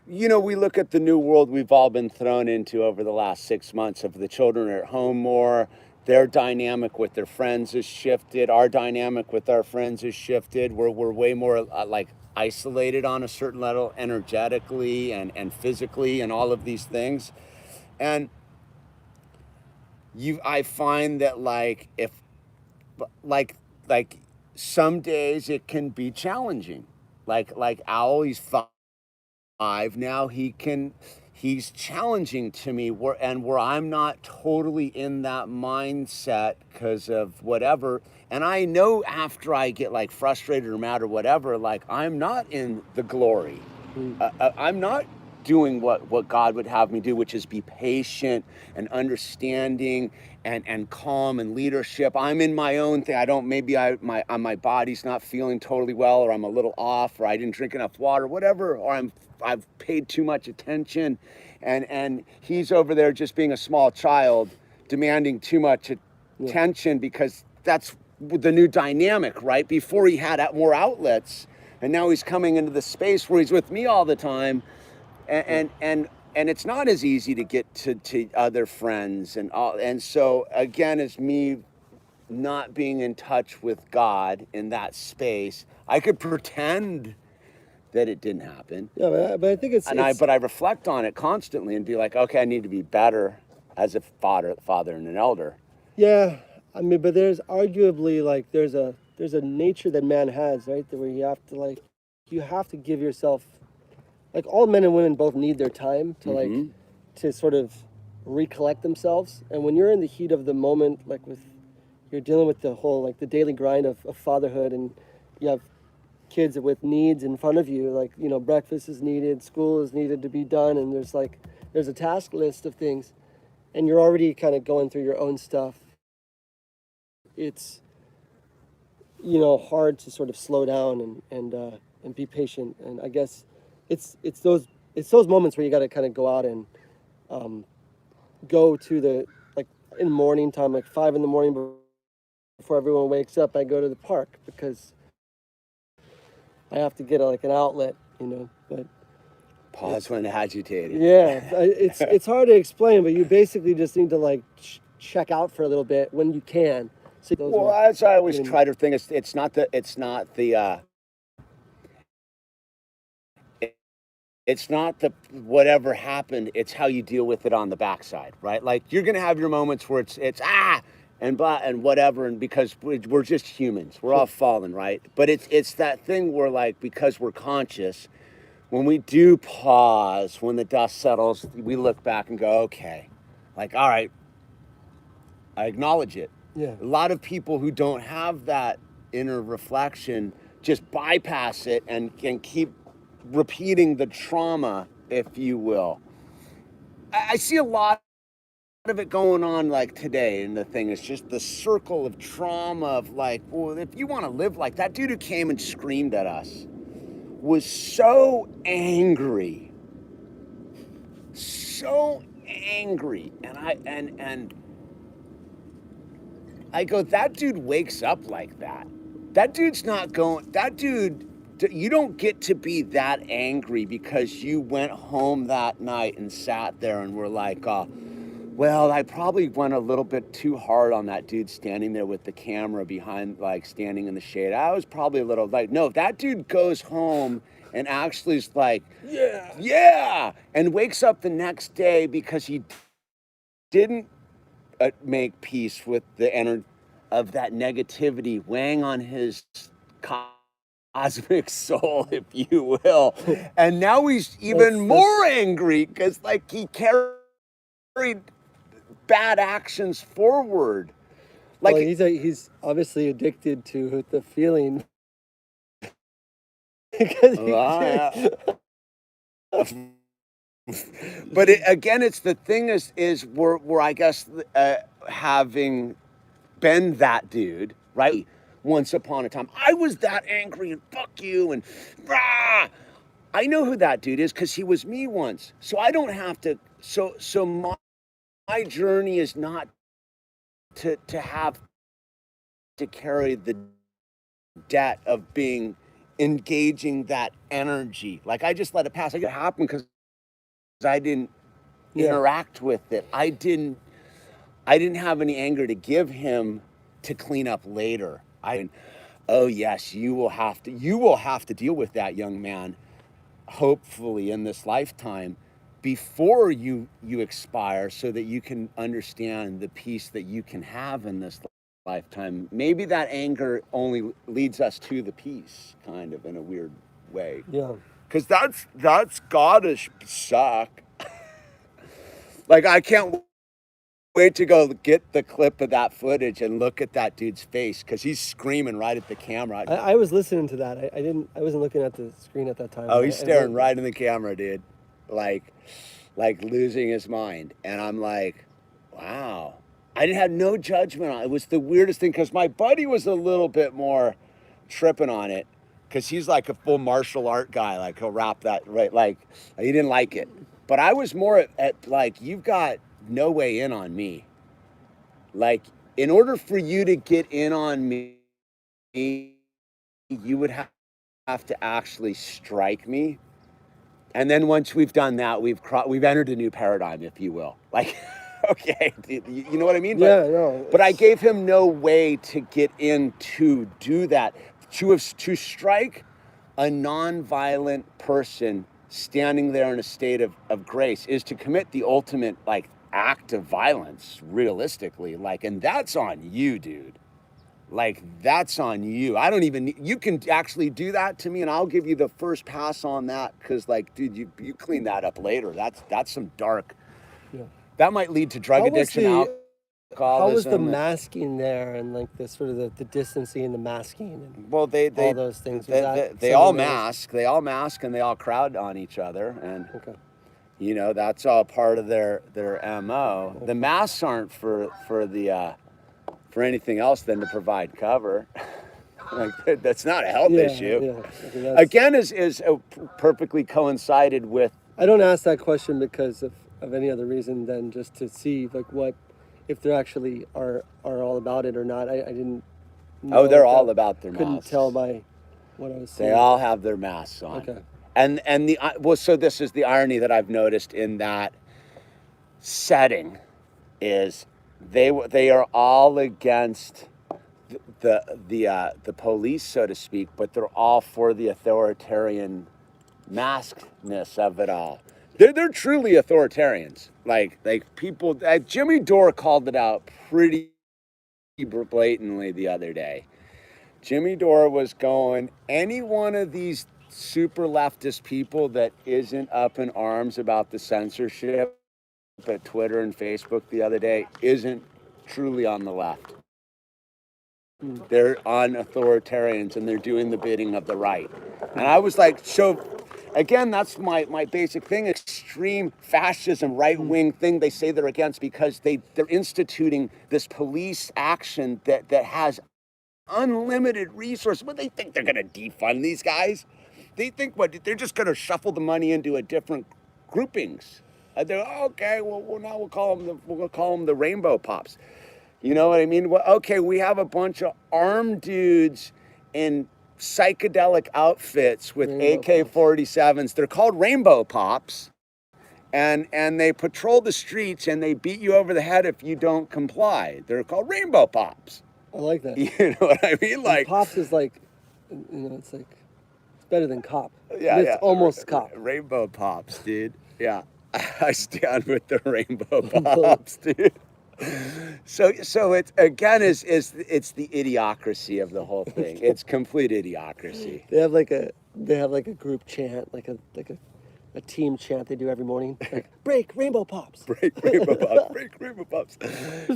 We look at the new world we've all been thrown into over the last 6 months. Of the children are at home more, their dynamic with their friends has shifted, our dynamic with our friends has shifted. We're way more like isolated on a certain level, energetically and physically, and all of these things. And I find that, like, if like some days it can be challenging. Like Owl, he's 5 now. He's challenging to me where I'm not totally in that mindset because of whatever. And I know after I get, like, frustrated or mad or whatever, like, I'm not in the glory. I'm not doing what God would have me do, which is be patient and understanding and calm and leadership. I'm in my own thing. My body's not feeling totally well, or I'm a little off, or I didn't drink enough water, whatever, or I've paid too much attention, and he's over there just being a small child demanding too much attention, because that's the new dynamic, right? Before he had more outlets, and now he's coming into the space where he's with me all the time. And and it's not as easy to get to other friends and all. And so again, it's me not being in touch with God in that space. I could pretend that it didn't happen. Yeah, but I think it's, But I reflect on it constantly and be like, okay, I need to be better as a father and an elder. yeah, I mean, but there's arguably like there's a nature that man has, right? Where you have to give yourself, like all men and women both need their time to Mm-hmm. to sort of recollect themselves. And when you're in the heat of the moment, you're dealing with the whole like the daily grind of fatherhood, and you have kids with needs in front of you, like, you know, breakfast is needed, school is needed to be done, and there's a task list of things, and you're already kind of going through your own stuff. It's, you know, hard to sort of slow down and be patient. And I guess it's those moments where you got to kind of go out and go to the, like, in morning time, like 5 a.m. before everyone wakes up, I go to the park because I have to get an outlet, you know. But Pause when agitated. yeah, it's hard to explain, but you basically just need to like check out for a little bit when you can. So Well, as I always try to think, it's not the whatever happened. It's how you deal with it on the backside, right? Like you're gonna have your moments where it's and blah and whatever, and because we're just humans, we're all fallen, right? But it's that thing where, like, because we're conscious, when we do pause, when the dust settles, we look back and go, okay, like, all right, I acknowledge it. Yeah. A lot of people who don't have that inner reflection just bypass it and can keep repeating the trauma, if you will. I see a lot of it going on like today, and the thing is just the circle of trauma of like, well, if you want to live like that dude who came and screamed at us was so angry, and I go, that dude wakes up like that. That dude's not going, that dude, you don't get to be that angry because you went home that night and sat there and were like, well, I probably went a little bit too hard on that dude standing there with the camera behind, like standing in the shade. I was probably a little like, no, that dude goes home and actually is like, yeah, and wakes up the next day because he didn't make peace with the energy of that negativity weighing on his cosmic soul, if you will. And now he's even more angry because, like, he carried bad actions forward. Like, well, he's obviously addicted to the feeling. But again, it's the thing is where I guess having been that dude, right? Once upon a time, I was that angry and fuck you and rah. I know who that dude is because he was me once. So I don't have to. So my journey is not to have to carry the debt of engaging that energy. Like I just let it pass. I let it happen because I didn't interact with it. I didn't have any anger to give him to clean up later. Oh yes, you will have to deal with that, young man, hopefully in this lifetime, before you expire, so that you can understand the peace that you can have in this lifetime. Maybe that anger only leads us to the peace, kind of, in a weird way. Yeah. Because that's gotta suck. Like, I can't wait to go get the clip of that footage and look at that dude's face because he's screaming right at the camera. I was listening to that. I wasn't looking at the screen at that time. Oh, he's staring right in the camera, dude. Like losing his mind. And I'm like, wow. I didn't have no judgment on it. It was the weirdest thing because my buddy was a little bit more tripping on it because he's like a full martial art guy. Like, he'll wrap that right. Like, he didn't like it. But I was more at like, you've got no way in on me. Like, in order for you to get in on me, you would have to actually strike me And then once we've done that, we've entered a new paradigm, if you will. Like, okay, you know what I mean? Yeah, no. But I gave him no way to get in to do that. To strike a nonviolent person standing there in a state of grace is to commit the ultimate like act of violence, realistically. Like, and that's on you, dude. Like, that's on you. I don't even, you can actually do that to me and I'll give you the first pass on that. Cause like, dude, you clean that up later. That's some dark, that might lead to drug addiction, alcoholism. How was the masking there and like the sort of the distancing and the masking and all those things? They all mask and they all crowd on each other. And, you know, that's all part of their MO. The masks aren't for anything else than to provide cover. Like, that's not a health issue. Yeah. Again, is perfectly coincided with. I don't ask that question because of any other reason than just to see like what, if they actually are all about it or not. I didn't know. Oh, they're all about their masks. Couldn't tell by what I was seeing. They all have their masks on. Okay. And so this is the irony that I've noticed in that setting is they are all against the police, so to speak, but they're all for the authoritarian maskedness of it all. They're truly authoritarians. Like people. Jimmy Dore called it out pretty blatantly the other day. Jimmy Dore was going, any one of these super leftist people that isn't up in arms about the censorship at Twitter and Facebook the other day isn't truly on the left. They're on authoritarians and they're doing the bidding of the right. And I was like, so again, that's my basic thing, extreme fascism, right-wing thing they say they're against because they're instituting this police action that has unlimited resources. But they think they're going to defund these guys. They think they're just going to shuffle the money into a different groupings. They're okay. Well, now we'll call them the Rainbow Pops. You know what I mean? Well, okay, we have a bunch of armed dudes in psychedelic outfits with AK-47s. They're called Rainbow Pops, and they patrol the streets and they beat you over the head if you don't comply. They're called Rainbow Pops. I like that. You know what I mean? Like, and Pops is like, you know, it's like it's better than cop. Yeah, it's almost cop. Rainbow Pops, dude. Yeah, I stand with the Rainbow Pops, dude. So it's again it's the idiocracy of the whole thing. It's complete idiocracy. They have like a group chant, like a team chant they do every morning. Like, break Rainbow Pops. Break Rainbow Pops. Break Rainbow Pops.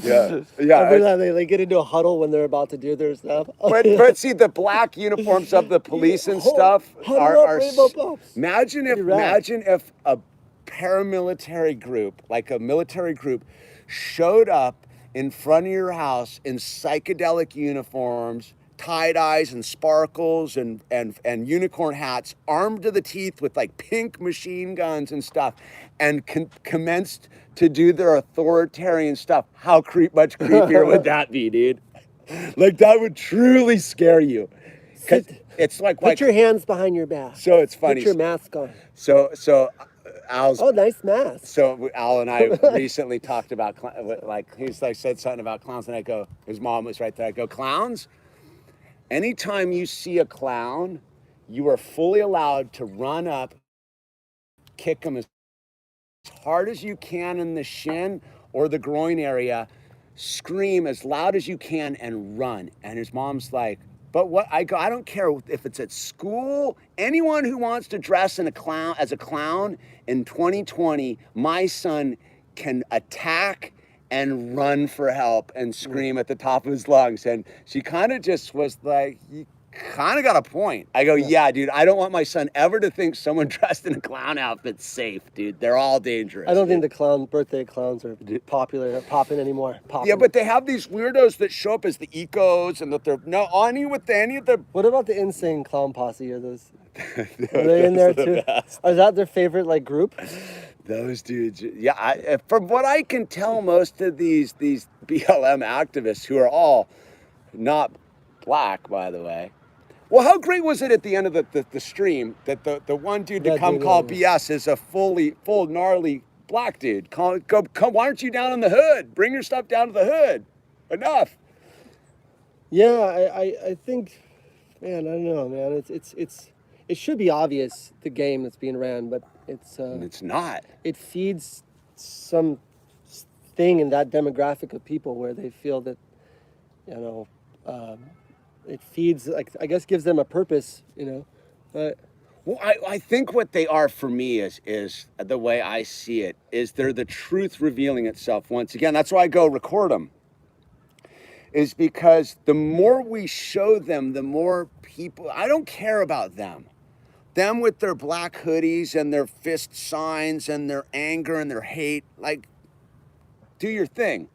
Yeah. Every time they get into a huddle when they're about to do their stuff. But see, the black uniforms of the police and stuff are Rainbow Pops. Imagine if a paramilitary group, like a military group, showed up in front of your house in psychedelic uniforms, tie-dyes and sparkles and unicorn hats, armed to the teeth with like pink machine guns and stuff, and commenced to do their authoritarian stuff. How much creepier would that be, dude? Like, that would truly scare you. It's like put your hands behind your back. So it's funny. Put your mask on. So Al's. Oh, nice mask. So Al and I recently talked about, like, he's like said something about clowns, and I go, his mom was right there. I go, clowns? Anytime you see a clown, you are fully allowed to run up, kick him as hard as you can in the shin or the groin area, scream as loud as you can, and run. And his mom's like, but what? I go, I don't care if it's at school. Anyone who wants to dress as a clown in 2020, my son can attack and run for help and scream at the top of his lungs. And she kind of just was like, you kind of got a point. I go, yeah, dude, I don't want my son ever to think someone dressed in a clown outfit's safe, dude. They're all dangerous. I don't think the birthday clowns are popping anymore. Yeah, but they have these weirdos that show up as the ecos, and that they're any of the. What about the insane clown posse? Are those? Are they in there too? Is that their favorite like group? Those dudes, yeah. From what I can tell, most of these BLM activists, who are all not black, by the way, Well, how great was it at the end of the stream that the one dude to That come dude, call yeah. BS is a full gnarly black dude. Come, why aren't you down in the hood? Bring your stuff down to the hood. Enough. Yeah, I think, man, I don't know, man. It should be obvious the game that's being ran, but And it's not. it feeds some thing in that demographic of people where they feel that, you know, it feeds, like, I guess gives them a purpose, you know. But Well, I think what they are for me is the way I see it is they're the truth revealing itself once again. That's why I go record them. Is because the more we show them, the more people. I don't care about them. Them with their black hoodies and their fist signs and their anger and their hate. Like, do your thing.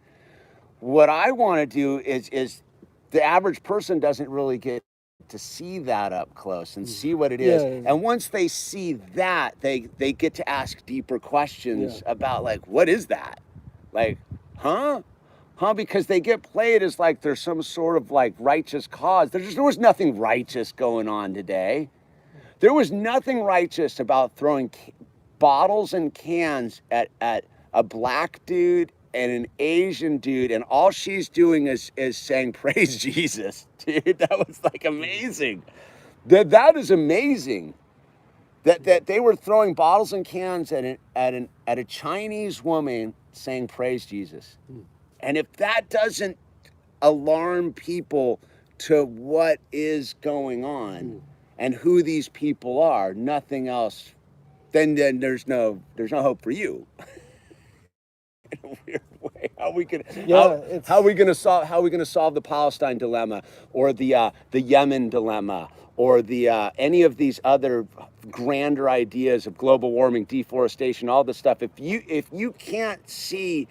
What I want to do is the average person doesn't really get to see that up close and see what it is. Yeah. And once they see that, they get to ask deeper questions Yeah. about, like, what is that? Like, huh? Because they get played as like there's some sort of like righteous cause. There was nothing righteous going on today. There was nothing righteous about throwing bottles and cans at a black dude and an Asian dude, and all she's doing is saying praise Jesus, dude. That was like amazing. That is amazing. That they were throwing bottles and cans at a Chinese woman saying praise Jesus. And if that doesn't alarm people to what is going on and who these people are, nothing else, then there's no hope for you. In a weird way, how are we gonna solve the Palestine dilemma or the Yemen dilemma or the any of these other grander ideas of global warming, deforestation, all this stuff? If you can't see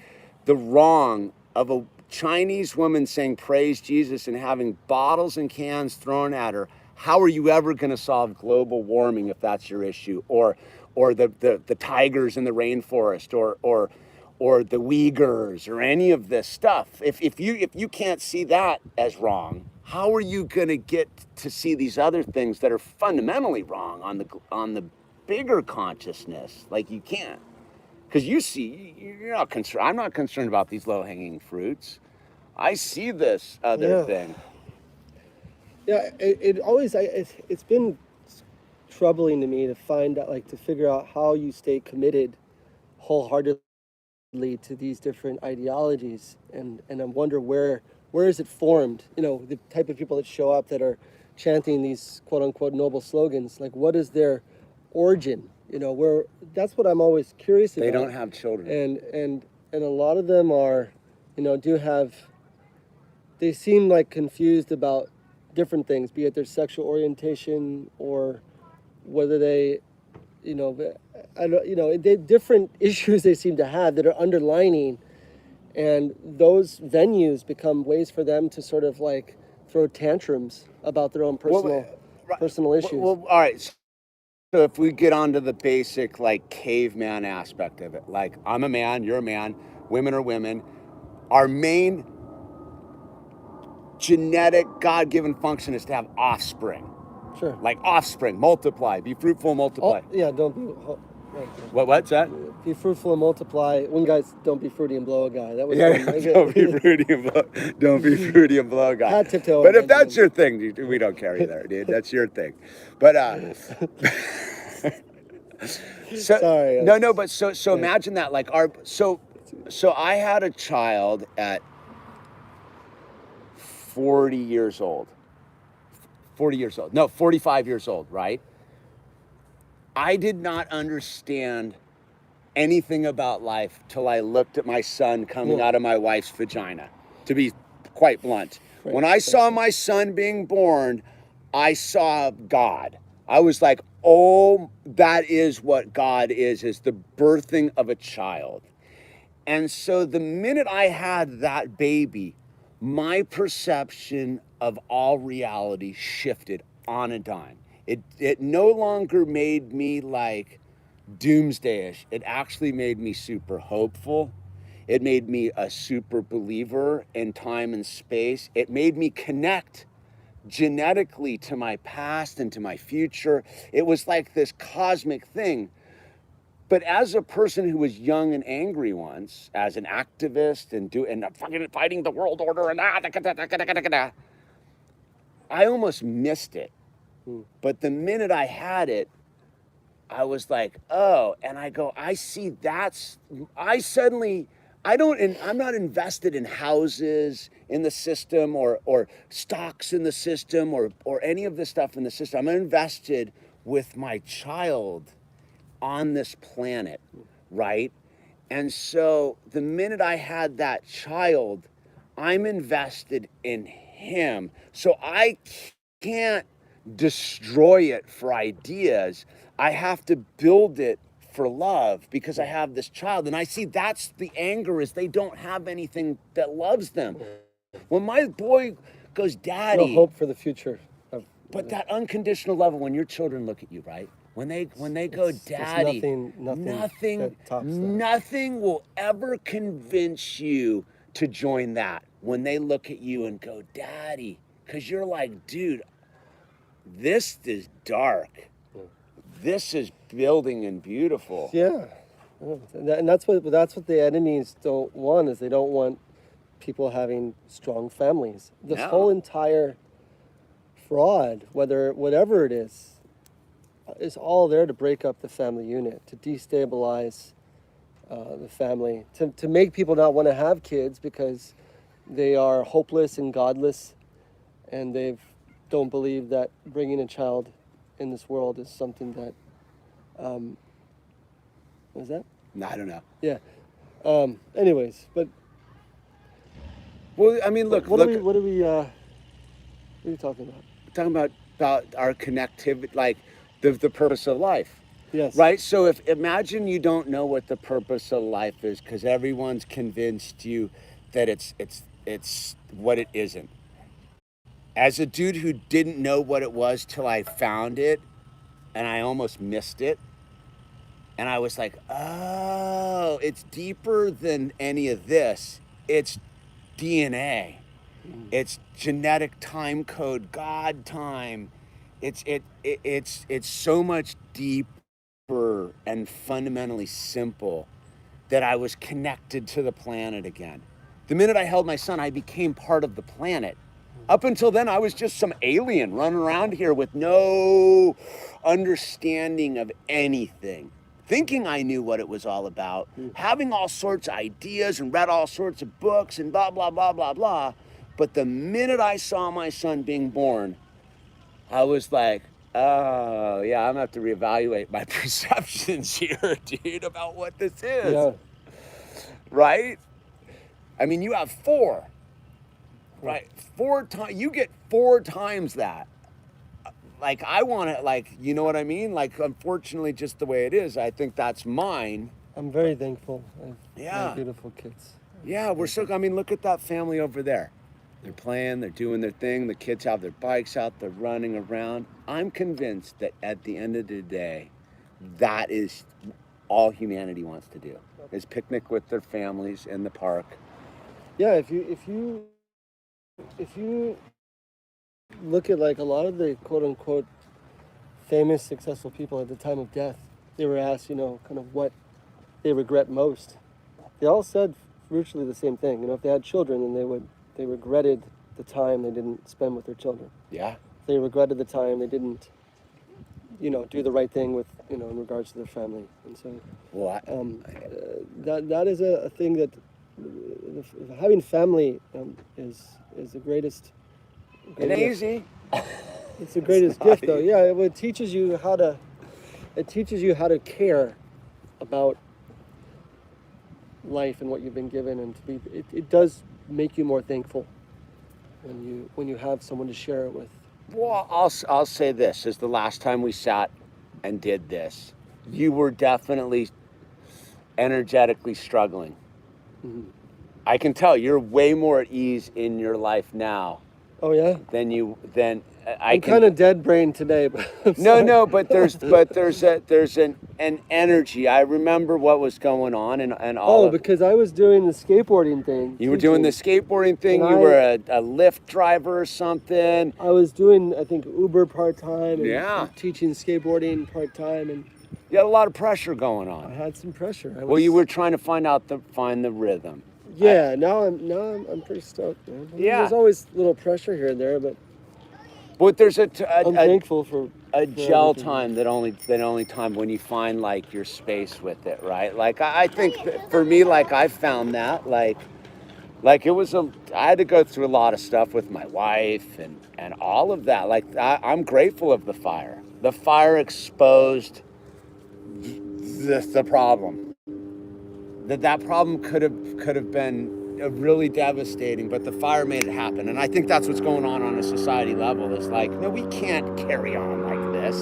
the wrong of a Chinese woman saying praise Jesus and having bottles and cans thrown at her, how are you ever going to solve global warming if that's your issue, or the tigers in the rainforest, or the Uyghurs, or any of this stuff? If you can't see that as wrong, how are you going to get to see these other things that are fundamentally wrong on the bigger consciousness? Like, you can't. Because you're not concerned. I'm not concerned about these low-hanging fruits. I see this other thing. Yeah, it's been troubling to me to find out, like, to figure out how you stay committed wholeheartedly to these different ideologies, and I wonder where is it formed? You know, the type of people that show up that are chanting these quote unquote noble slogans. Like, what is their origin? You know, where that's what I'm always curious about. They don't have children. And a lot of them are, you know, they seem like confused about different things, be it their sexual orientation or whether they, you know, different issues they seem to have that are underlining, and those venues become ways for them to sort of like throw tantrums about their own personal issues. Well, all right. So if we get onto the basic, like, caveman aspect of it, like, I'm a man, you're a man, women are women, our main genetic God-given function is to have offspring. Sure. Like, offspring, multiply, be fruitful, multiply. Oh, yeah, don't be. What's that? Be fruitful and multiply. One guy's don't be fruity and blow a guy. That was don't be fruity and blow. Don't be fruity and blow a guy. Tiptoe. But if that's your thing, we don't care either, dude. That's your thing. But sorry. No. But so imagine that. Like, so I had a child at 40 years old. 40 years old. No, 45 years old, right? I did not understand anything about life till I looked at my son coming out of my wife's vagina, to be quite blunt. Right. When I saw my son being born, I saw God. I was like, oh, that is what God is the birthing of a child. And so the minute I had that baby, my perception of all reality shifted on a dime. It no longer made me like doomsdayish. It actually made me super hopeful. It made me a super believer in time and space. It made me connect genetically to my past and to my future. It was like this cosmic thing. But as a person who was young and angry once, as an activist and fucking fighting the world order and I almost missed it. But the minute I had it, I was like, oh, and I go, I see I'm not invested in houses in the system or stocks in the system or any of the stuff in the system. I'm invested with my child on this planet, right? And so the minute I had that child, I'm invested in him. So I can't destroy it for ideas. I have to build it for love because I have this child. And I see that's the anger is they don't have anything that loves them. When my boy goes, Daddy. No hope for the future. But that unconditional love when your children look at you, right? When they go, Daddy, nothing will ever convince you to join that. When they look at you and go, Daddy, because you're like, dude, this is dark. This is building and beautiful. Yeah, and that's what the enemies don't want is they don't want people having strong families. This whole entire fraud, whatever it is all there to break up the family unit, to destabilize the family, to make people not want to have kids because they are hopeless and godless, and they don't believe that bringing a child in this world is something that, what is that? No, I don't know. Yeah. Anyways, but. Well, I mean, look. What are we talking about? We're talking about our connectivity, like the purpose of life. Yes. Right. So imagine you don't know what the purpose of life is because everyone's convinced you that it's what it isn't. As a dude who didn't know what it was till I found it, and I almost missed it, and I was like, oh, it's deeper than any of this. It's DNA. It's genetic time code, God time. It's so much deeper and fundamentally simple that I was connected to the planet again. The minute I held my son, I became part of the planet. Up until then, I was just some alien running around here with no understanding of anything, thinking I knew what it was all about, having all sorts of ideas and read all sorts of books and blah, blah, blah, blah, blah. But the minute I saw my son being born, I was like, oh, yeah, I'm gonna have to reevaluate my perceptions here, dude, about what this is. Yeah. Right? I mean, you have 4. Right, 4 times, you get 4 times that. Like, I want to, like, you know what I mean? Like, unfortunately, just the way it is, I think that's mine. I'm very thankful. I have Yeah. beautiful kids. Yeah, I mean, look at that family over there. They're playing, they're doing their thing. The kids have their bikes out, they're running around. I'm convinced that at the end of the day, that is all humanity wants to do, is picnic with their families in the park. Yeah, if you look at like a lot of the quote unquote famous successful people at the time of death, they were asked, kind of what they regret most. They all said virtually the same thing. If they had children, then they regretted the time they didn't spend with their children. Yeah. They regretted the time they didn't, do the right thing with, in regards to their family. And so that is a thing that having family is the greatest. It ain't easy. It's the greatest gift, though. Yeah, it teaches you how to care about life and what you've been given, and it does make you more thankful when you have someone to share it with. Well, I'll say this is the last time we sat and did this. You were definitely energetically struggling. Mm-hmm. I can tell you're way more at ease in your life now Oh yeah. then I'm kind of dead brain today, but I'm sorry. no, but there's an energy. I remember what was going on and all. Oh, because I was doing the skateboarding thing. You were doing the skateboarding thing. And You were a Lyft driver or something. I was doing, I think, Uber part-time and Yeah. teaching skateboarding part-time, and You had a lot of pressure going I on. had some pressure. Well, you were trying to find the rhythm. Yeah, now I'm pretty stoked, man. I mean, Yeah. There's always a little pressure here and there, but But there's I'm thankful for gel everything. time that only time when you find like your space with it, right? Like I think that for me, like I found that like it was I had to go through a lot of stuff with my wife and all of that. Like I'm grateful of the fire. The fire exposed the problem. That problem could have been really devastating, but the fire made it happen. And I think that's what's going on a society level. It's like, no, we can't carry on like this.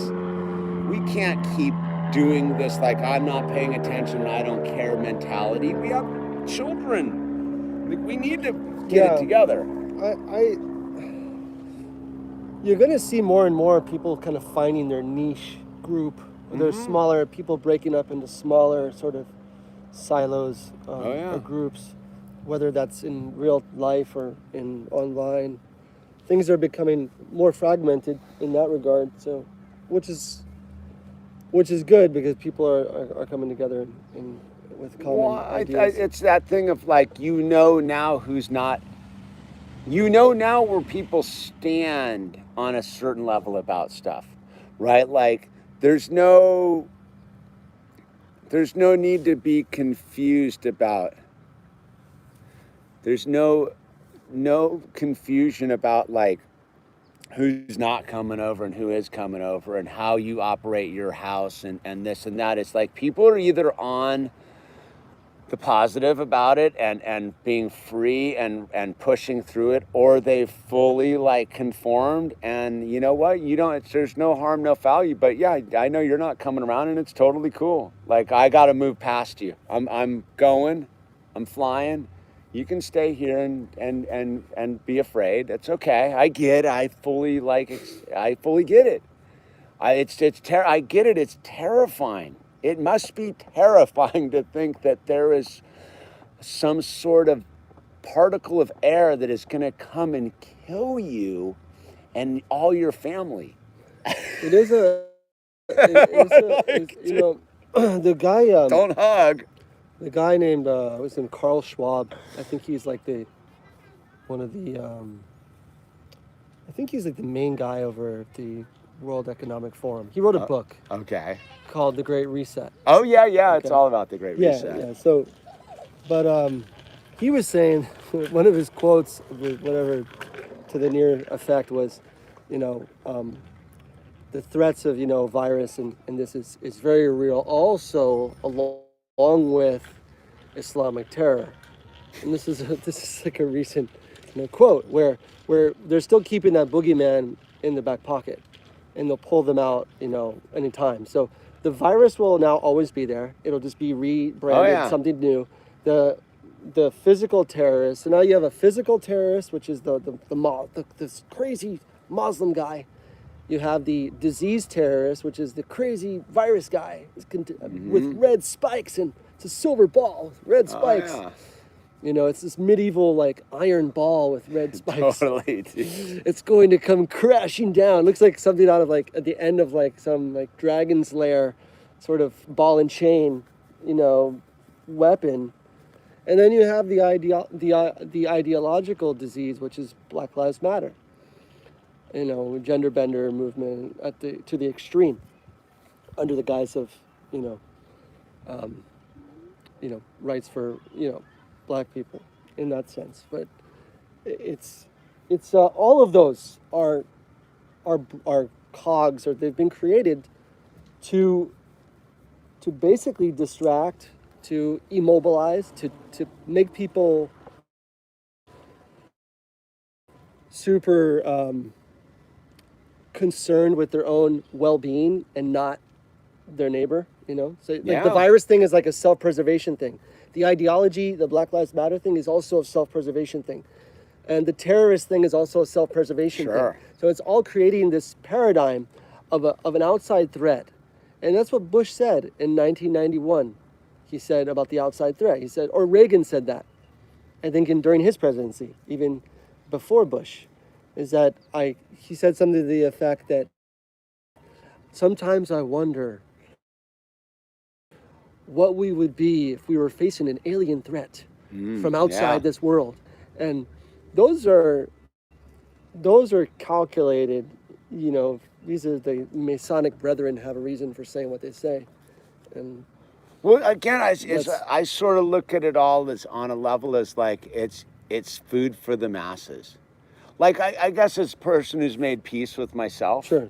We can't keep doing this like I'm not paying attention, I don't care mentality. We have children. Like, we need to get it together. You're gonna see more and more people kind of finding their niche group. There's smaller people breaking up into smaller sort of silos or groups, whether that's in real life or in online. Things are becoming more fragmented in that regard. So, which is good because people are coming together with common ideas. It's that thing of like now who's not. Now where people stand on a certain level about stuff, right? Like there's no need to be confused about. There's no confusion about like who's not coming over and who is coming over and how you operate your house and this and that. It's like people are either on the positive about it and being free and pushing through it, or they fully like conformed, and you know what, there's no harm, no foul. But yeah, I know you're not coming around, and it's totally cool. Like I gotta move past you. I'm flying. You can stay here and be afraid. That's okay. I fully get it. I get it. It's terrifying. It must be terrifying to think that there is some sort of particle of air that is going to come and kill you and all your family. It is the guy. Don't hug. The guy named was named Carl Schwab. I think he's like I think he's like the main guy over at the World Economic Forum. He wrote a book. Okay. Called The Great Reset. Oh yeah, okay. It's all about the Great Reset. Yeah. So, but he was saying one of his quotes, whatever, to the near effect was, the threats of virus and this is very real. Also, along with Islamic terror, and this is like a recent quote where they're still keeping that boogeyman in the back pocket, and they'll pull them out anytime. So the virus will now always be there. It'll just be rebranded something new. The physical terrorist. So now you have a physical terrorist, which is this crazy Muslim guy. You have the disease terrorist, which is the crazy virus guy with red spikes, and it's a silver ball with red spikes. Oh, yeah. It's this medieval like iron ball with red spikes. Totally, dude. It's going to come crashing down. Looks like something out of like at the end of like some like Dragon's Lair sort of ball and chain, weapon. And then you have the ideological disease, which is Black Lives Matter. Gender bender movement to the extreme, under the guise of rights for Black people in that sense. But it's all of those are cogs, or they've been created to basically distract, to immobilize, to make people super concerned with their own well-being and not their neighbor. So the virus thing is like a self-preservation thing. The ideology, the Black Lives Matter thing, is also a self-preservation thing. And the terrorist thing is also a self-preservation Sure. thing. So it's all creating this paradigm of an outside threat. And that's what Bush said in 1991. He said about the outside threat. He said, or Reagan said that, I think during his presidency, even before Bush, is that he said something to the effect that sometimes I wonder what we would be if we were facing an alien threat from outside this world. And those are calculated, these are the Masonic brethren have a reason for saying what they say. And well, again, I sort of look at it all as on a level as like it's food for the masses. Like I guess as a person who's made peace with myself. Sure.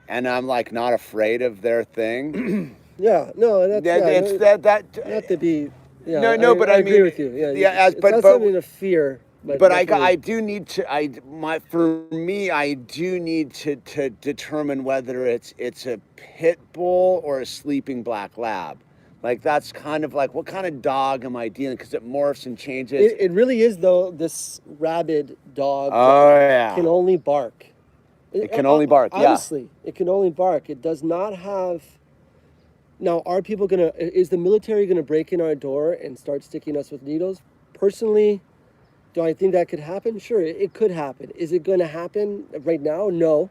And I'm like not afraid of their thing. Yeah, no, that's not to be. Yeah, but I I agree mean, with you. Yeah, yeah, it's not something to fear. But I do need to for me I do need to determine whether it's a pit bull or a sleeping black lab. Like that's kind of like what kind of dog am I dealing? Because it morphs and changes. It really is though. This rabid dog can only bark. It can only bark. Honestly, it can only bark. It does not have. Now, are people gonna? Is the military gonna break in our door and start sticking us with needles? Personally, do I think that could happen? Sure, it could happen. Is it going to happen right now? No.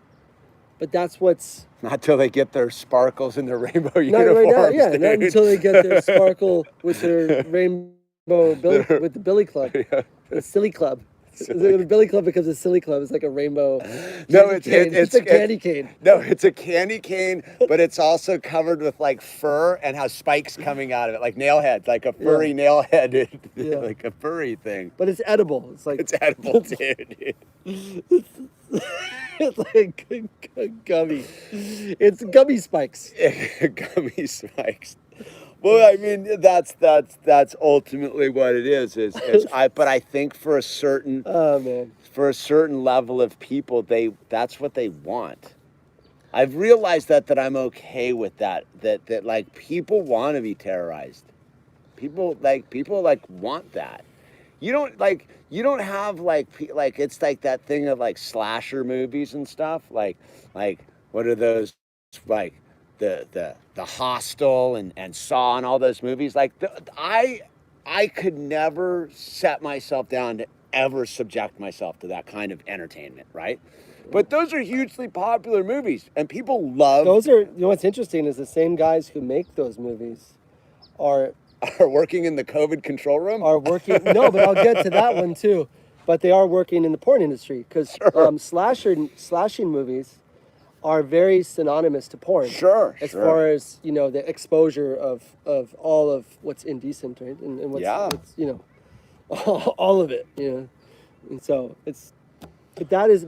But that's what's... Not till they get their sparkles and their rainbow uniforms. Not right now, yeah. Dude. Not until they get their sparkle with their rainbow with the billy club. Yeah. The silly club. The billy club becomes a silly club. It's like a rainbow. No, it's a candy cane. No, it's a candy cane, but it's also covered with like fur and has spikes coming out of it, like nail heads, like a furry nail head, like a furry thing. But it's edible. It's like it's edible, dude. It's like gummy. It's gummy spikes. Gummy spikes. Well, I mean, that's ultimately what it is. But I think for a certain level of people, that's what they want. I've realized that I'm okay with that. That like people want to be terrorized. People want that. You don't have like it's like that thing of like slasher movies and stuff. Like what are those like? The Hostel and Saw and all those movies, like I could never set myself down to ever subject myself to that kind of entertainment, right? But those are hugely popular movies, and people love. Those are, what's interesting is the same guys who make those movies are working in the COVID control room. No, but I'll get to that one too. But they are working in the porn industry because slashing movies are very synonymous to porn. Sure. As far as, the exposure of all of what's indecent, right? And what's all of it, And so but that's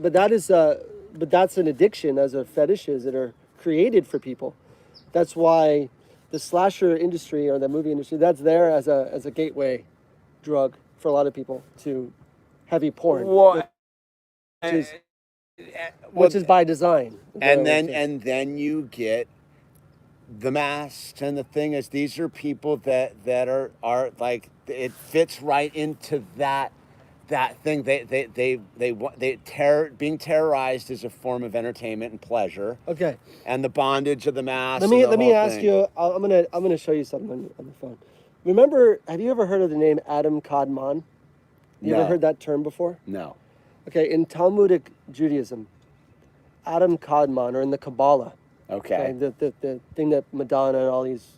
an addiction as a fetishes that are created for people. That's why the slasher industry or the movie industry, that's there as a gateway drug for a lot of people to heavy porn. Which is by design. And then you get the masks, and the thing is, these are people that are like, it fits right into that thing. Being terrorized is a form of entertainment and pleasure. Okay. And the bondage of the mask. Let me ask you. I'm gonna show you something on the phone. Remember? Have you ever heard of the name Adam Kadmon? You ever heard that term before? No. Okay, in Talmudic Judaism, Adam Kadmon, or in the Kabbalah. Okay. The thing that Madonna and all these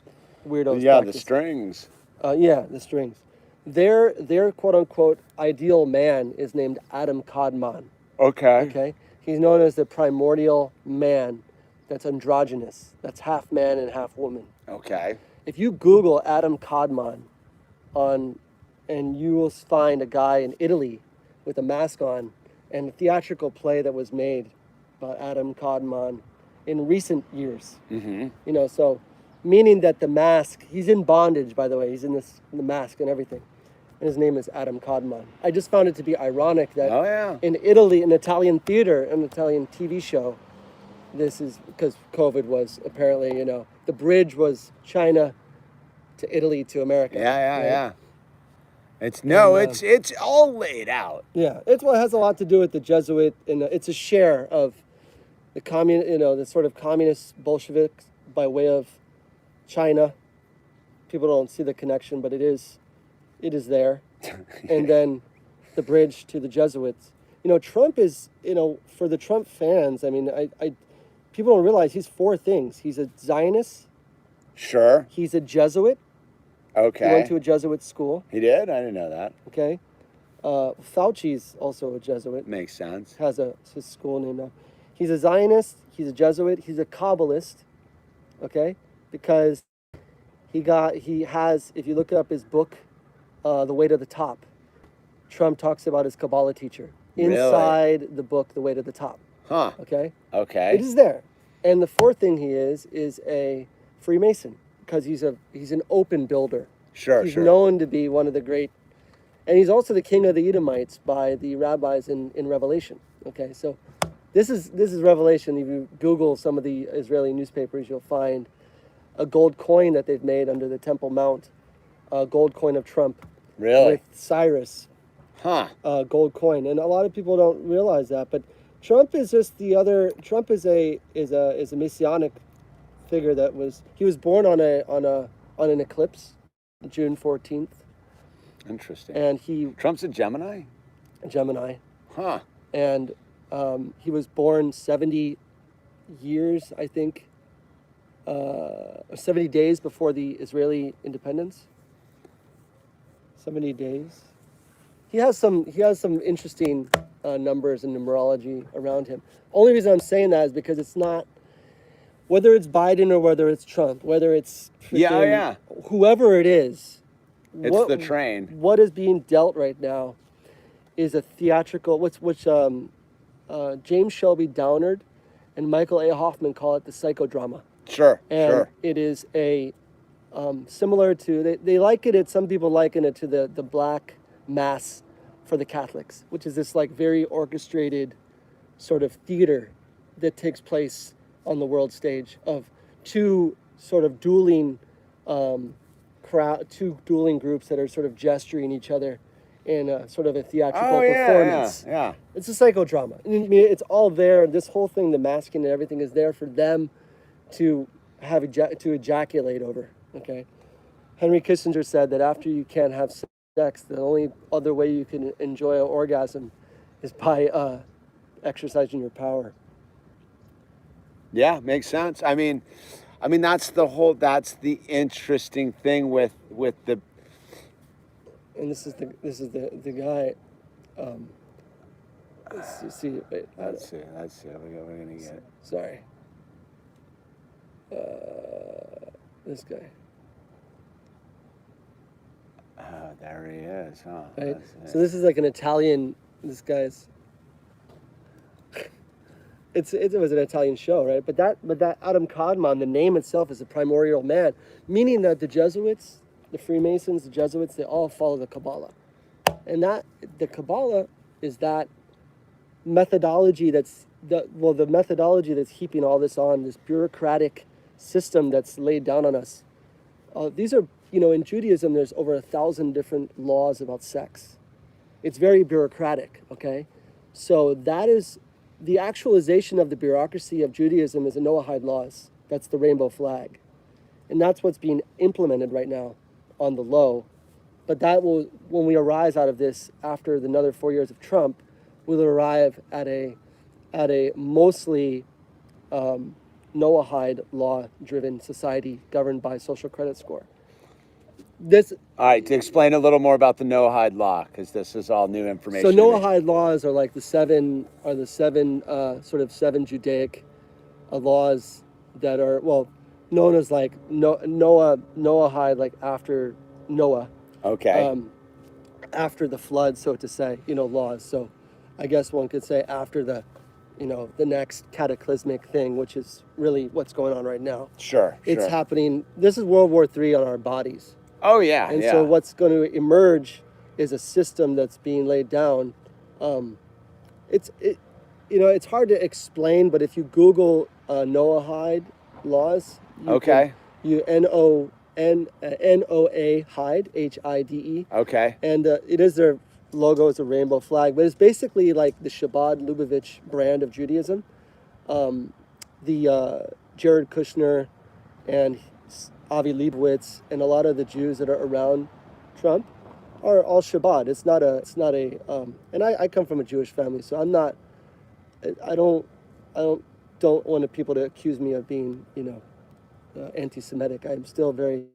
weirdos. Yeah, practice. the strings. The strings. Their quote unquote ideal man is named Adam Kadmon. Okay. Okay. He's known as the primordial man that's androgynous. That's half man and half woman. Okay. If you Google Adam Kadmon and you will find a guy in Italy with a mask on, and a theatrical play that was made by Adam Kadmon in recent years. Mm-hmm. So meaning that the mask, he's in bondage, by the way. He's in the mask and everything. And his name is Adam Kadmon. I just found it to be ironic that in Italy, an Italian theater, an Italian TV show, this is because COVID was apparently, the bridge was China to Italy to America. Yeah. It's all laid out. Yeah, it has a lot to do with the Jesuit, and it's a share of the the sort of communist Bolsheviks by way of China. People don't see the connection, but it is there. And then the bridge to the Jesuits. Trump is, for the Trump fans, I mean, people don't realize he's 4 things. He's a Zionist. Sure. He's a Jesuit. Okay. He went to a Jesuit school. He did? I didn't know that. Okay. Fauci's also a Jesuit. Makes sense. Has his school named after. He's a Zionist. He's a Jesuit. He's a Kabbalist. Okay, because he has. If you look up his book, The Way to the Top, Trump talks about his Kabbalah teacher inside the book, The Way to the Top. Huh. Okay. Okay. It is there, and the 4th thing he is a Freemason because he's an open builder. Sure. He's known to be one of the great. And he's also the king of the Edomites by the rabbis in Revelation. Okay, so this is Revelation. If you Google some of the Israeli newspapers, you'll find a gold coin that they've made under the Temple Mount, a gold coin of Trump. Really? With Cyrus. Huh. Gold coin, and a lot of people don't realize that. But Trump is just the other. Trump is a messianic figure he was born on an eclipse, June 14th. Interesting. And Trump's a Gemini? Gemini. Huh. And he was born 70 years, I think, 70 days before the Israeli independence. 70 days. He has some interesting numbers and numerology around him. Only reason I'm saying that is because it's not, whether it's Biden or whether it's Trump, whether it's whoever it is. It's the train. What is being dealt right now is a theatrical, which James Shelby Downard and Michael A. Hoffman call it the psychodrama. Sure, and it is a similar to, they liken it, some people liken it to the Black Mass for the Catholics, which is this like very orchestrated sort of theater that takes place on the world stage of 2 sort of dueling two dueling groups that are sort of gesturing each other in a sort of a theatrical performance. Yeah. It's a psychodrama. I mean, it's all there. This whole thing, the masking and everything, is there for them to have to ejaculate over. Okay. Henry Kissinger said that after you can't have sex, the only other way you can enjoy an orgasm is by exercising your power. Yeah, makes sense. I mean, that's the interesting thing with the. And this is the guy. Let's see. Wait, let's see. We're gonna get. Sorry. This guy. There he is. Huh? Right. So this is like an Italian. This guy's. It was an Italian show, right? But that Adam Kadmon, the name itself is a primordial man, meaning that the Jesuits, the Freemasons, the Jesuits, they all follow the Kabbalah, and that the Kabbalah is that methodology the methodology that's heaping all this on, this bureaucratic system that's laid down on us. These are, in Judaism, there's over 1,000 different laws about sex. It's very bureaucratic, okay? So that is. The actualization of the bureaucracy of Judaism is the Noahide laws. That's the rainbow flag. And that's what's being implemented right now on the low. But that will, when we arise out of this after another 4 years of Trump, we'll arrive at a mostly Noahide law-driven society governed by social credit score. All right, to explain a little more about the Noahide law, because this is all new information. So Noahide laws are like the seven Judaic laws that are, known as like Noahide, like after Noah. Okay. After the flood, so to say, laws. So I guess one could say after the next cataclysmic thing, which is really what's going on right now. Sure. It's happening. This is World War III on our bodies. Oh, yeah. And so what's going to emerge is a system that's being laid down. It's hard to explain, but if you Google Noahide laws, you NOA Hide, HIDE. Okay. And it is their logo is a rainbow flag, but it's basically like the Chabad Lubavitch brand of Judaism. Jared Kushner and Avi Leibowitz and a lot of the Jews that are around Trump are all Chabad. It's not a, and I come from a Jewish family, so I don't want people to accuse me of being, anti-Semitic. I'm still very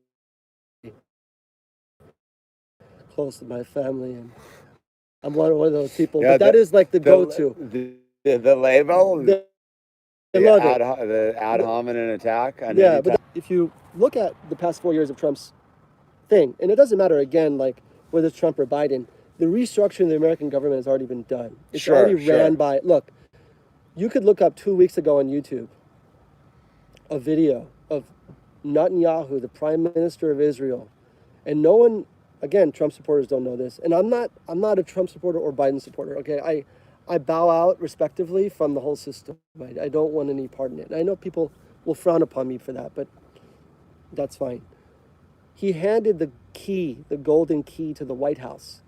close to my family, and I'm one of those people. Yeah, but that is like the go-to. The label, the logo. The ad hominem attack. Yeah, but if you look at the past 4 years of Trump's thing, and it doesn't matter again, like whether it's Trump or Biden, the restructuring of the American government has already been done. It's already ran by. Look, you could look up 2 weeks ago on YouTube a video of Netanyahu, the Prime Minister of Israel, and no one. Again, Trump supporters don't know this, and I'm not a Trump supporter or Biden supporter. Okay, I bow out respectively from the whole system. I don't want any part in it. And I know people will frown upon me for that, but that's fine. He handed the key, the golden key to the White House,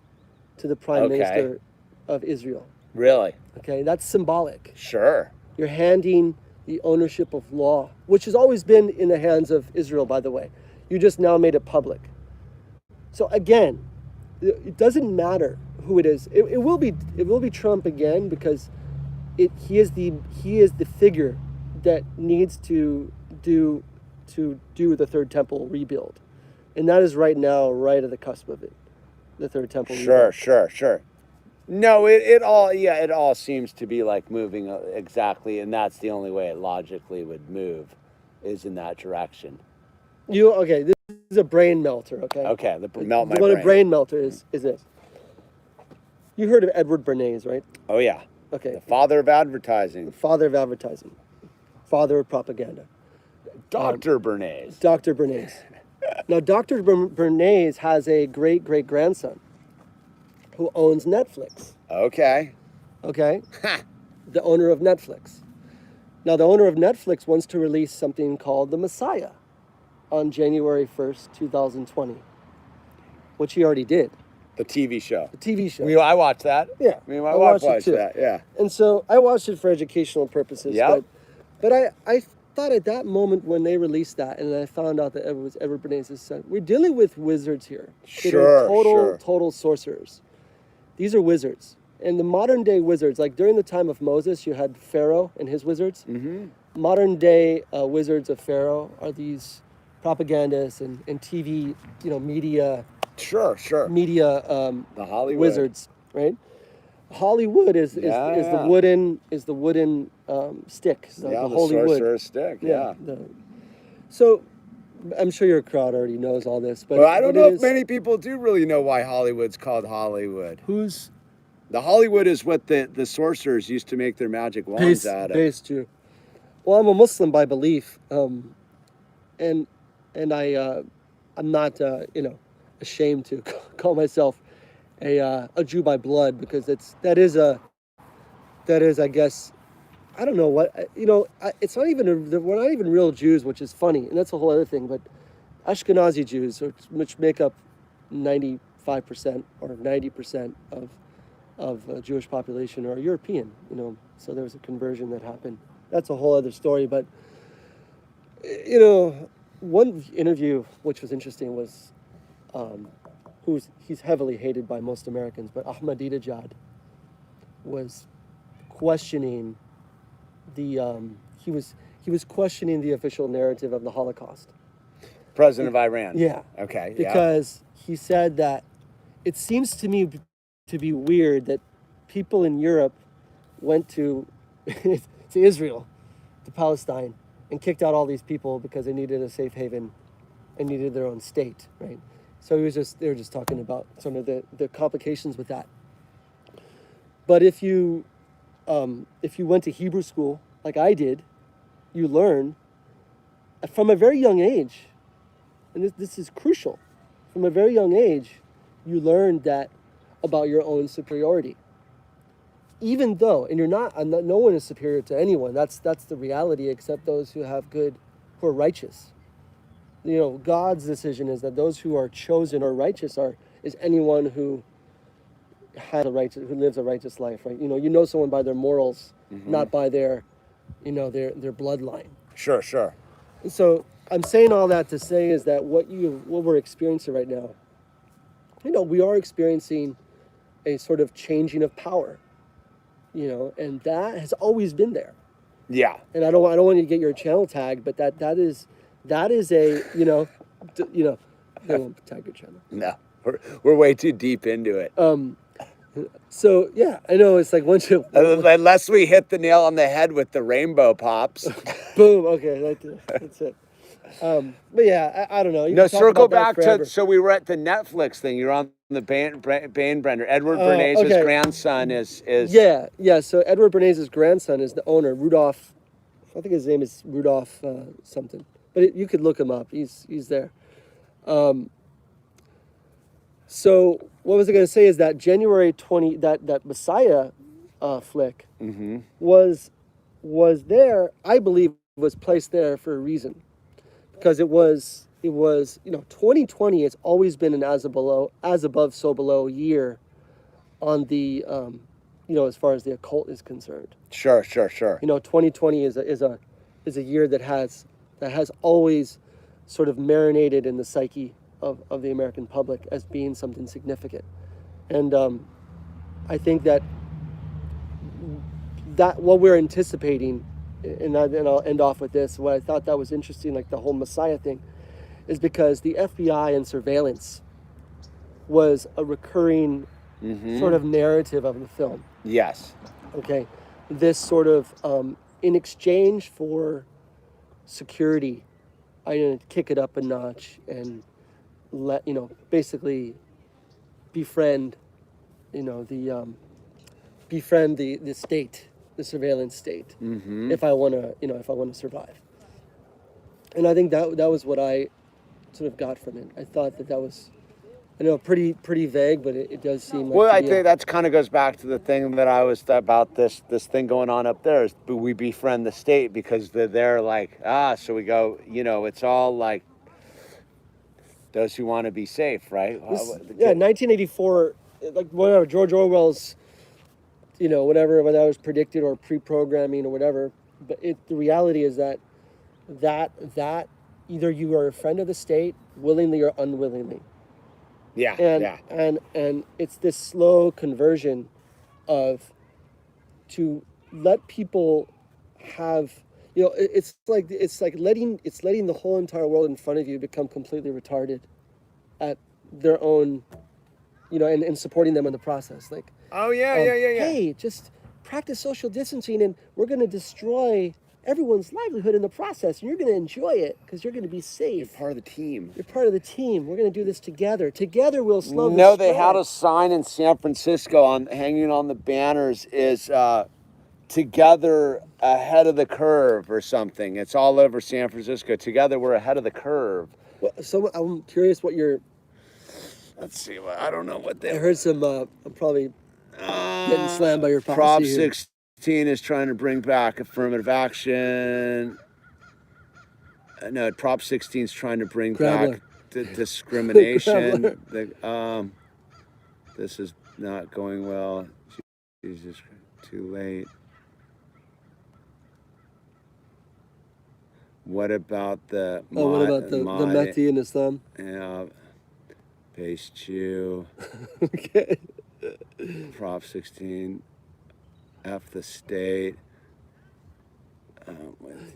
to the Prime Minister of Israel. Really? Okay, that's symbolic. Sure. You're handing the ownership of law, which has always been in the hands of Israel, by the way. You just now made it public. So again, it doesn't matter who it is. It will be Trump again because he is the figure that needs to do the Third Temple rebuild, and that is right now right at the cusp of it, the Third Temple. Sure. No, it all seems to be like moving exactly, and that's the only way it logically would move, is in that direction. This is a brain melter, okay? Okay, melt my brain. What a brain melter is this. You heard of Edward Bernays, right? Oh, yeah. Okay. The father of advertising. Father of advertising. Father of propaganda. Dr. Bernays. Dr. Bernays. Now, Dr. Bernays has a great-great-grandson who owns Netflix. Okay. Okay? The owner of Netflix. Now, the owner of Netflix wants to release something called The Messiah on January 1st, 2020, which he already did. The TV show. The TV show. I watched that. Yeah. My wife watched that, yeah. And so I watched it for educational purposes. Yep. But I thought at that moment when they released that and I found out that it was Edward Bernays' son, we're dealing with wizards here. Sure, total sorcerers. These are wizards. And the modern day wizards, like during the time of Moses, you had Pharaoh and his wizards. Mm-hmm. Modern day wizards of Pharaoh are these propagandists and TV, media. Sure. Media the Hollywood wizards, right? Hollywood is the wooden stick. The holy wood stick. Yeah. So I'm sure your crowd already knows all this, but I don't know if many people do really know why Hollywood's called Hollywood. The Hollywood is what the sorcerers used to make their magic wands out of. Based too. Well, I'm a Muslim by belief, and I'm not ashamed to call myself a Jew by blood, because that is I guess, I don't know what, it's not even we're not even real Jews, which is funny, and that's a whole other thing. But Ashkenazi Jews, which make up 95% or 90% of Jewish population, are European. So there was a conversion that happened. That's a whole other story. But one interview which was interesting was he's heavily hated by most Americans, but Ahmadinejad was questioning he was questioning the official narrative of the Holocaust. President of Iran. Yeah. Okay. Because he said that it seems to me to be weird that people in Europe went to Israel, to Palestine, and kicked out all these people because they needed a safe haven and needed their own state, right? So they were just talking about some of the complications with that. But if you went to Hebrew school like I did, you learn from a very young age, and this is crucial, from a very young age, you learn that about your own superiority. Even though, and no one is superior to anyone. That's the reality, except those who are righteous. God's decision is that those who are chosen or righteous is anyone who who lives a righteous life, right? You know someone by their morals, not by their bloodline. Sure. And so I'm saying all that to say is that what we're experiencing right now, we are experiencing a sort of changing of power, and that has always been there. Yeah. And I don't want you to get your channel tagged, but that is a they won't tag your channel. No, we're way too deep into it. So yeah, I know it's like once you Unless we hit the nail on the head with the rainbow pops. boom. Okay, that's it. But yeah, I don't know. You No, can talk circle about that back forever. to, so we were at the Netflix thing. You're on the Bainbrenner. Edward Bernays' okay. grandson is. Yeah. So Edward Bernays' grandson is the owner, Rudolph. I think his name is Rudolph something, but you could look him up. He's there. So what was I going to say is that January 20, that Messiah flick was there. I believe was placed there for a reason, because it was 2020 has always been an as above so below year on the as far as the occult is concerned. Sure. 2020 is a year that has always sort of marinated in the psyche of the American public as being something significant. And I think that what we're anticipating, and I'll end off with this, what I thought that was interesting, like the whole Messiah thing, is because the FBI and surveillance was a recurring sort of narrative of the film. Yes. Okay. This sort of, in exchange for security, I'm going to kick it up a notch and basically befriend the state, the surveillance state, if I want to survive. And I think that was what I sort of got from it. I thought that was, pretty vague, but it does seem like. Well, I think that kind of goes back to the thing that I was about this thing going on up there is we befriend the state because they're like, so we go, it's all like those who want to be safe, right? 1984, like whatever, George Orwell's, whatever, whether that was predicted or pre-programming or whatever. But the reality is that either you are a friend of the state, willingly or unwillingly. Yeah. And it's this slow conversion to let people have, it's like letting the whole entire world in front of you become completely retarded at their own, and supporting them in the process. Like, hey, just practice social distancing and we're going to destroy everyone's livelihood in the process, and you're going to enjoy it because you're going to be safe. You're part of the team. You're part of the team. We're going to do this together. Together we'll slow this No, they spread. had a sign in San Francisco hanging on the banners is together ahead of the curve or something. It's all over San Francisco. Together we're ahead of the curve. Well, so I'm curious what your. Let's see. I don't know what they. I heard some. I'm probably getting slammed by your policy Prop here. 16 is trying to bring back affirmative action. No, Prop 16 is trying to bring back discrimination. This is not going well. Jesus, too late. What about the? What about the Mehdi in Islam? Yeah, base chew. Okay. Prop 16. F the state.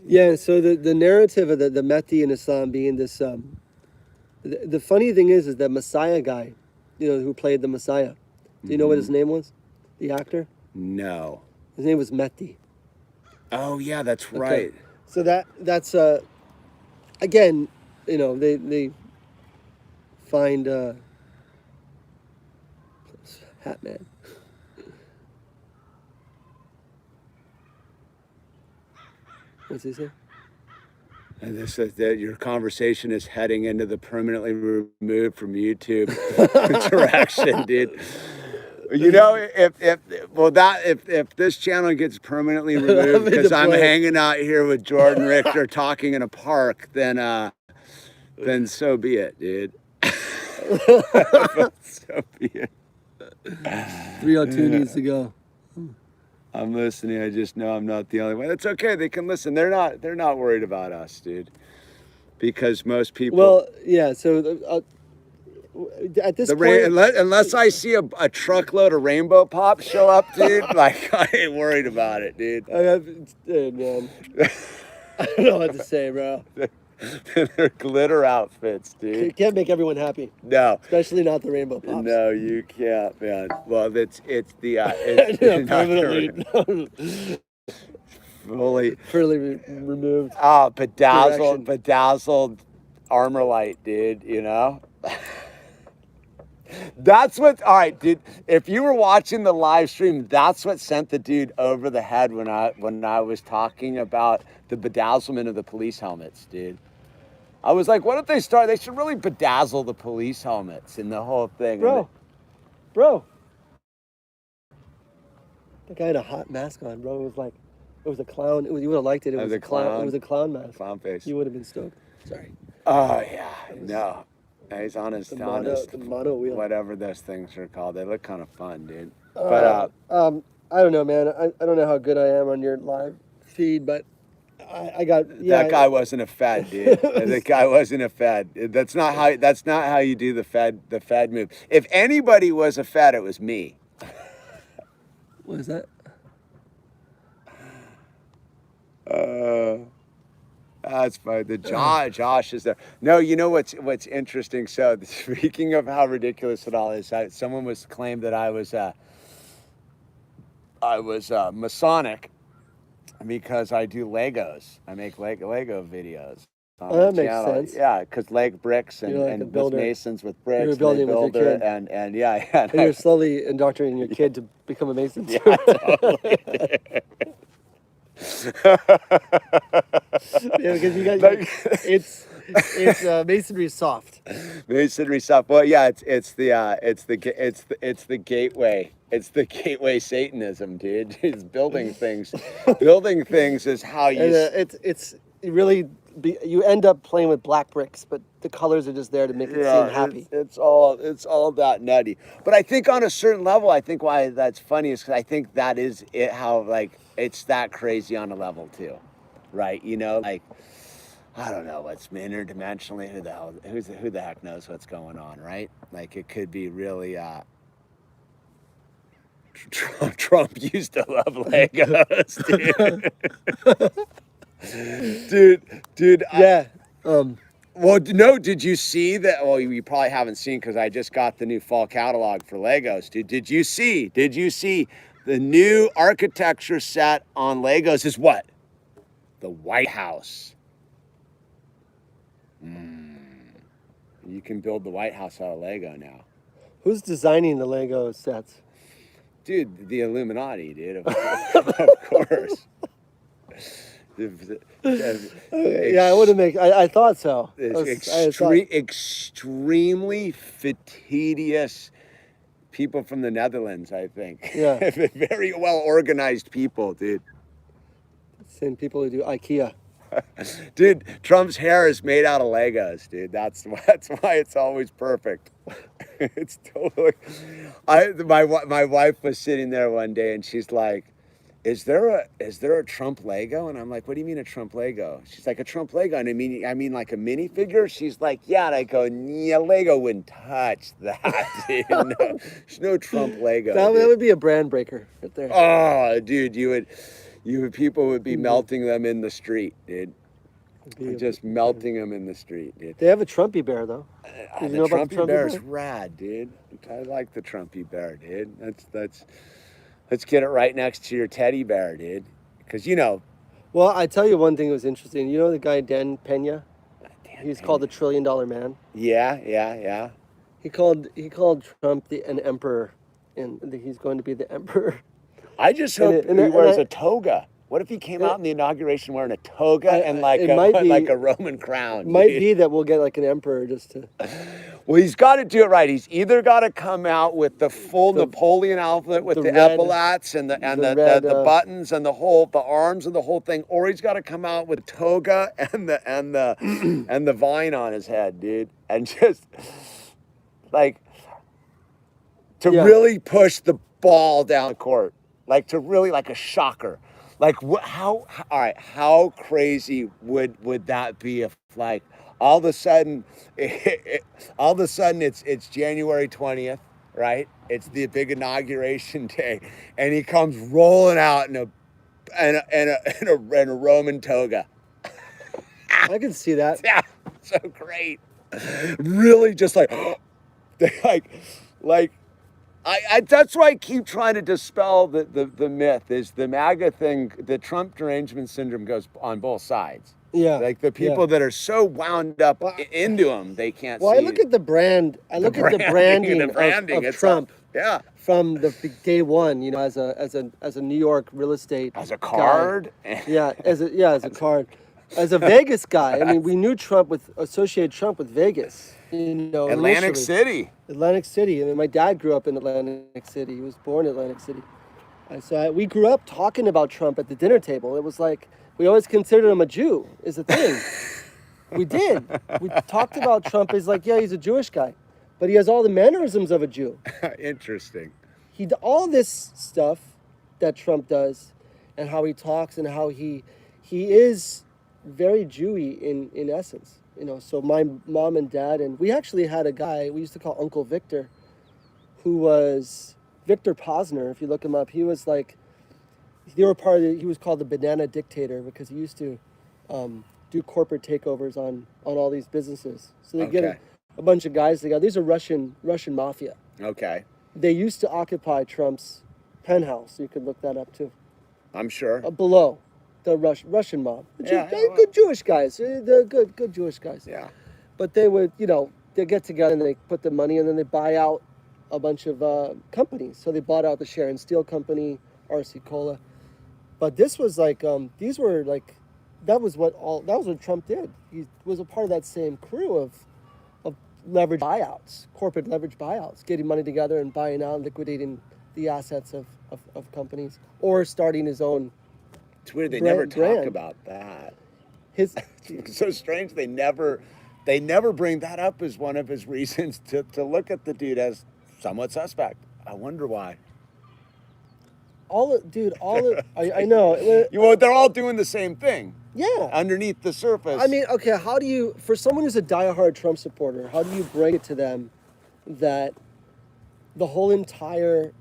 Yeah, so the narrative of the Mehdi in Islam being this, the funny thing is that Messiah guy, who played the Messiah, do you know what his name was? The actor? No. His name was Mehdi. Oh yeah, that's right. Okay. So that's again, they find Hat Man. What's he say? And this is that your conversation is heading into the permanently removed from YouTube direction, dude. If this channel gets permanently removed because I'm hanging out here with Jordan Richter talking in a park, then then so be it, dude. So be it. 302 needs to go. I'm listening. I just know I'm not the only one. It's okay. They can listen. They're not worried about us, dude. Because most people. Well, yeah. So at this point, unless I see a truckload of Rainbow Pops show up, dude, like I ain't worried about it, dude. Man, I don't know what to say, bro. They're glitter outfits, You dude. can't make everyone happy, No. especially not the Rainbow Pops. No, you can't, man. Well, it's the Permanently fully removed. bedazzled armor light, dude. You know. That's what. All right, dude. If you were watching the live stream, that's what sent the dude over the head when I was talking about the bedazzlement of the police helmets, dude. I was like, what if they start? They should really bedazzle the police helmets and the whole thing. Bro. The guy had a hot mask on, bro. It was a clown. You would have liked it. It was a clown. It was a clown mask. Clown face. You would have been stoked. Sorry. Oh yeah, no. He's on his The motto wheel. whatever those things are called. They look kind of fun, dude. I don't know, man. I don't know how good I am on your live feed, but I got that guy wasn't a fed, dude. That guy wasn't a fed. That's not how you do the fed move. If anybody was a fed, it was me. What is that? That's fine. Josh is there. No, you know what's interesting? So speaking of how ridiculous it all is, someone was claimed that I was Masonic because I do Legos. I make Lego videos. That makes sense. Yeah, because leg bricks and, You're like a and builder. masons with bricks. You're building with your kid. And yeah. And you're slowly indoctrinating your kid to become a mason. Yeah, totally. Yeah, because you got it's masonry soft. Masonry soft. Well, yeah, it's the gateway. It's the gateway Satanism, dude. It's building things. Building things is how you. And, you end up playing with black bricks, but the colors are just there to make it seem happy. It's all that nutty. But I think on a certain level, I think why that's funny is because I think that is it. How like it's that crazy on a level too, right? You know, like I don't know what's interdimensionally. Who the heck knows what's going on, right? Like it could be really. Trump used to love Legos, dude. Yeah. Well, no, did you see that? Well, you probably haven't seen because I just got the new fall catalog for Legos, dude. Did you see the new architecture set on Legos is what? The White House. You can build the White House out of Lego now. Who's designing the Lego sets? Dude, the Illuminati, dude. Of course. Yeah, I would have made. I thought so. Extremely fastidious people from the Netherlands, I think. Yeah. Very well organized people, dude. Same people who do IKEA. Dude, Trump's hair is made out of Legos, dude. That's why it's always perfect. It's totally. My wife was sitting there one day and she's like, "Is there a Trump Lego?" And I'm like, "What do you mean a Trump Lego?" She's like, "A Trump Lego." And I mean like a minifigure. She's like, "Yeah." And I go, "Yeah, Lego wouldn't touch that, dude. No, there's no Trump Lego." That would be a brand breaker right there. Oh, dude, people would be melting them in the street, dude. Just melting them in the street, dude. They have a Trumpy bear though. The Trumpy bear is rad, dude. I like the Trumpy bear, dude. Let's get it right next to your teddy bear, dude. Because Well, I tell you one thing that was interesting. You know the guy Dan Pena? He's called the $1 trillion man. Yeah. He called Trump an emperor, and he's going to be the emperor. I just hope he wears a toga. What if he came out in the inauguration wearing a toga and like a Roman crown? Might be that we'll get like an emperor just to. Well, he's got to do it right. He's either got to come out with the full Napoleon outfit with the red, epaulets and the red, buttons and the arms and the whole thing, or he's got to come out with toga and the vine on his head, dude, and just like to really push the ball down the court, like to really like a shocker. Like all right, how crazy would that be if like all of a sudden it's January 20th, right? It's the big inauguration day, and he comes rolling out in a Roman toga. I can see that. Yeah, so great. Really, just like like. I that's why I keep trying to dispel the myth is the MAGA thing. The Trump derangement syndrome goes on both sides. Yeah. Like the people that are so wound up into him, they can't see. Well, I look at the brand. I look at the branding of Trump. Yeah. From the day one, you know, as a New York real estate as a card. Guy. Yeah, as a card. As a Vegas guy, I mean, we knew associated Trump with Vegas. You know, Atlantic City. I mean, my dad grew up in Atlantic City. He was born in Atlantic City. So we grew up talking about Trump at the dinner table. It was like we always considered him a Jew, is a thing. We did. We talked about Trump as like, yeah, he's a Jewish guy, but he has all the mannerisms of a Jew. Interesting. All this stuff that Trump does, and how he talks, and how he is very Jewy in essence. You know, so my mom and dad, and we actually had a guy we used to call Uncle Victor, who was Victor Posner. If you look him up, he was like, he was called the banana dictator because he used to do corporate takeovers on all these businesses. So they get a bunch of guys together. These are Russian mafia. Okay. They used to occupy Trump's penthouse. You could look that up too. I'm sure. Below. The Russian mob. They're good Jewish guys. They're good Jewish guys. Yeah. But they would, they get together and they put the money and then they buy out a bunch of companies. So they bought out the Sharon Steel Company, RC Cola. But this was like, these were like, that was what Trump did. He was a part of that same crew of leverage buyouts, corporate leverage buyouts, getting money together and buying out, liquidating the assets of companies, or starting his own. It's weird they never talk about that. It's so strange they never bring that up as one of his reasons to look at the dude as somewhat suspect. I wonder why. I know. Well, they're all doing the same thing. Yeah. Underneath the surface. I mean, okay, how do you, for someone who's a diehard Trump supporter, how do you bring it to them that the whole entire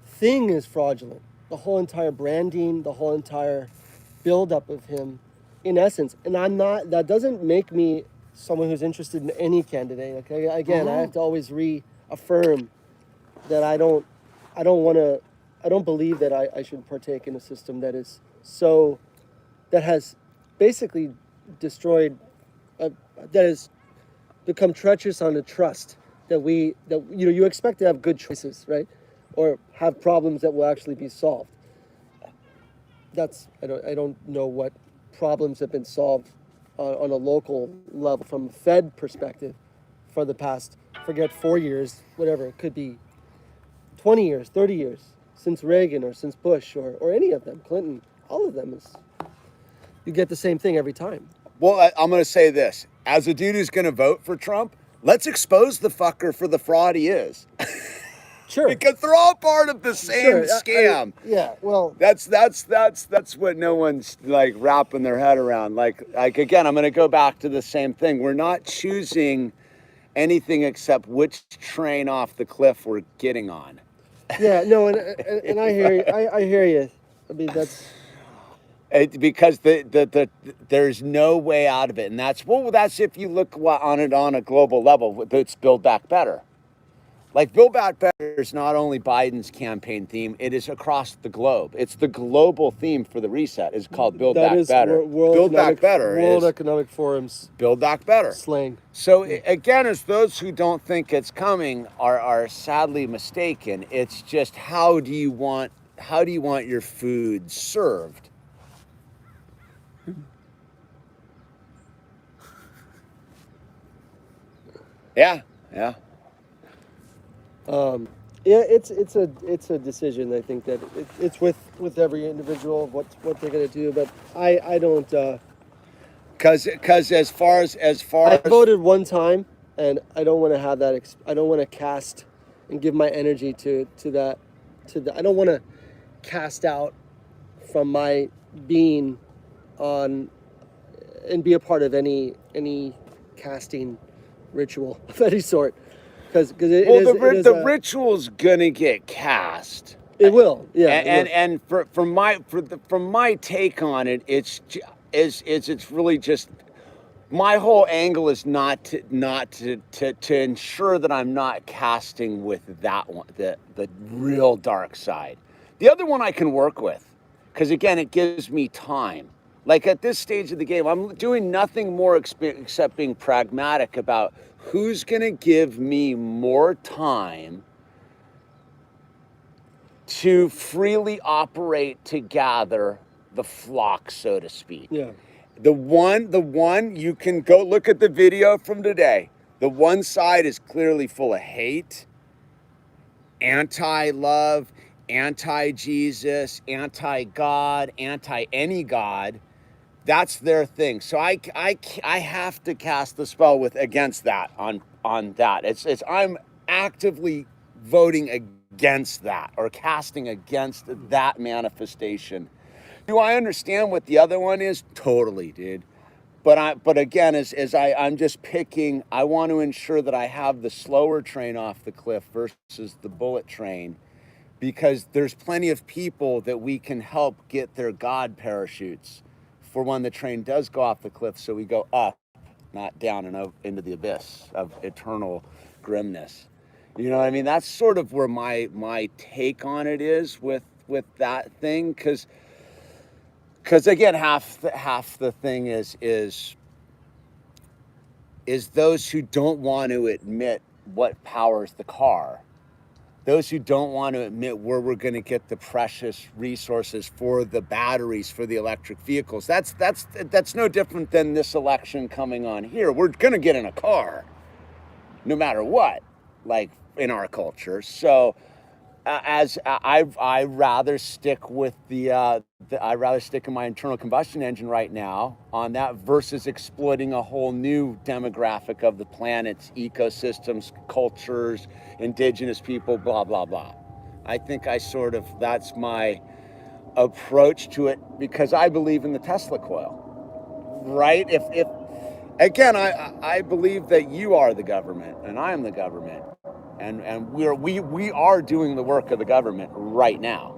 thing is fraudulent? The whole entire branding, the whole entire buildup of him, in essence. And that doesn't make me someone who's interested in any candidate. Okay, again, I have to always reaffirm that I don't believe that I should partake in a system that has basically destroyed, that has become treacherous on the trust that you expect to have good choices, right? Or have problems that will actually be solved. I don't know what problems have been solved on a local level from a Fed perspective for the past, forget 4 years, whatever, it could be 20 years, 30 years, since Reagan or since Bush or any of them, Clinton, all of them you get the same thing every time. Well, I'm going to say this. As a dude who's going to vote for Trump, let's expose the fucker for the fraud he is. Sure. Because they're all part of the same scam. Yeah, well, that's what no one's like wrapping their head around. Like again, I'm going to go back to the same thing. We're not choosing anything except which train off the cliff we're getting on. Yeah, no, and I hear you. I hear you. I mean, that's because there's no way out of it, and that's if you look on it on a global level. It's Build Back Better. Like, Build Back Better is not only Biden's campaign theme, it is across the globe. It's the global theme for the reset. It's called Build Back Better. World Economic Forum's Build Back Better. Slang. So, again, it's those who don't think it's coming are sadly mistaken. It's just how do you want your food served? Yeah, yeah. Yeah, it's a decision. I think that it's with every individual of what they're gonna do. But I don't. Because as far I as voted one time, and I don't want to have that. I don't want to cast and give my energy to that. I don't want to cast out from my being on and be a part of any casting ritual of any sort, because it is the ritual's gonna get cast. it will, yeah, And from my take on it, it's really just my whole angle is not to ensure that I'm not casting with that one, the real dark side. The other one I can work with, because again, it gives me time. Like at this stage of the game, I'm doing nothing more except being pragmatic about who's going to give me more time to freely operate to gather the flock, so to speak. yeah. The one you can go look at the video from today. The one side is clearly full of hate, anti-love, anti-Jesus, anti-God, anti-any God. That's their thing. So I have to cast the spell against that on that. It's I'm actively voting against that or casting against that manifestation. Do I understand what the other one is? Totally, dude. But again, I'm just picking, I want to ensure that I have the slower train off the cliff versus the bullet train, because there's plenty of people that we can help get their God parachutes for when the train does go off the cliff, so we go up, not down and into the abyss of eternal grimness. You know what I mean? That's sort of where my take on it is with that thing, because again, half the thing is those who don't want to admit what powers the car, those who don't want to admit where we're going to get the precious resources for the batteries for the electric vehicles. That's no different than this election coming on here. We're going to get in a car, no matter what, like in our culture. So. I rather stick with I rather stick in my internal combustion engine right now on that versus exploiting a whole new demographic of the planet's ecosystems, cultures, indigenous people, blah blah blah. I think that's my approach to it, because I believe in the Tesla coil, right? If again, I believe that you are the government and I am the government. And we are doing the work of the government right now.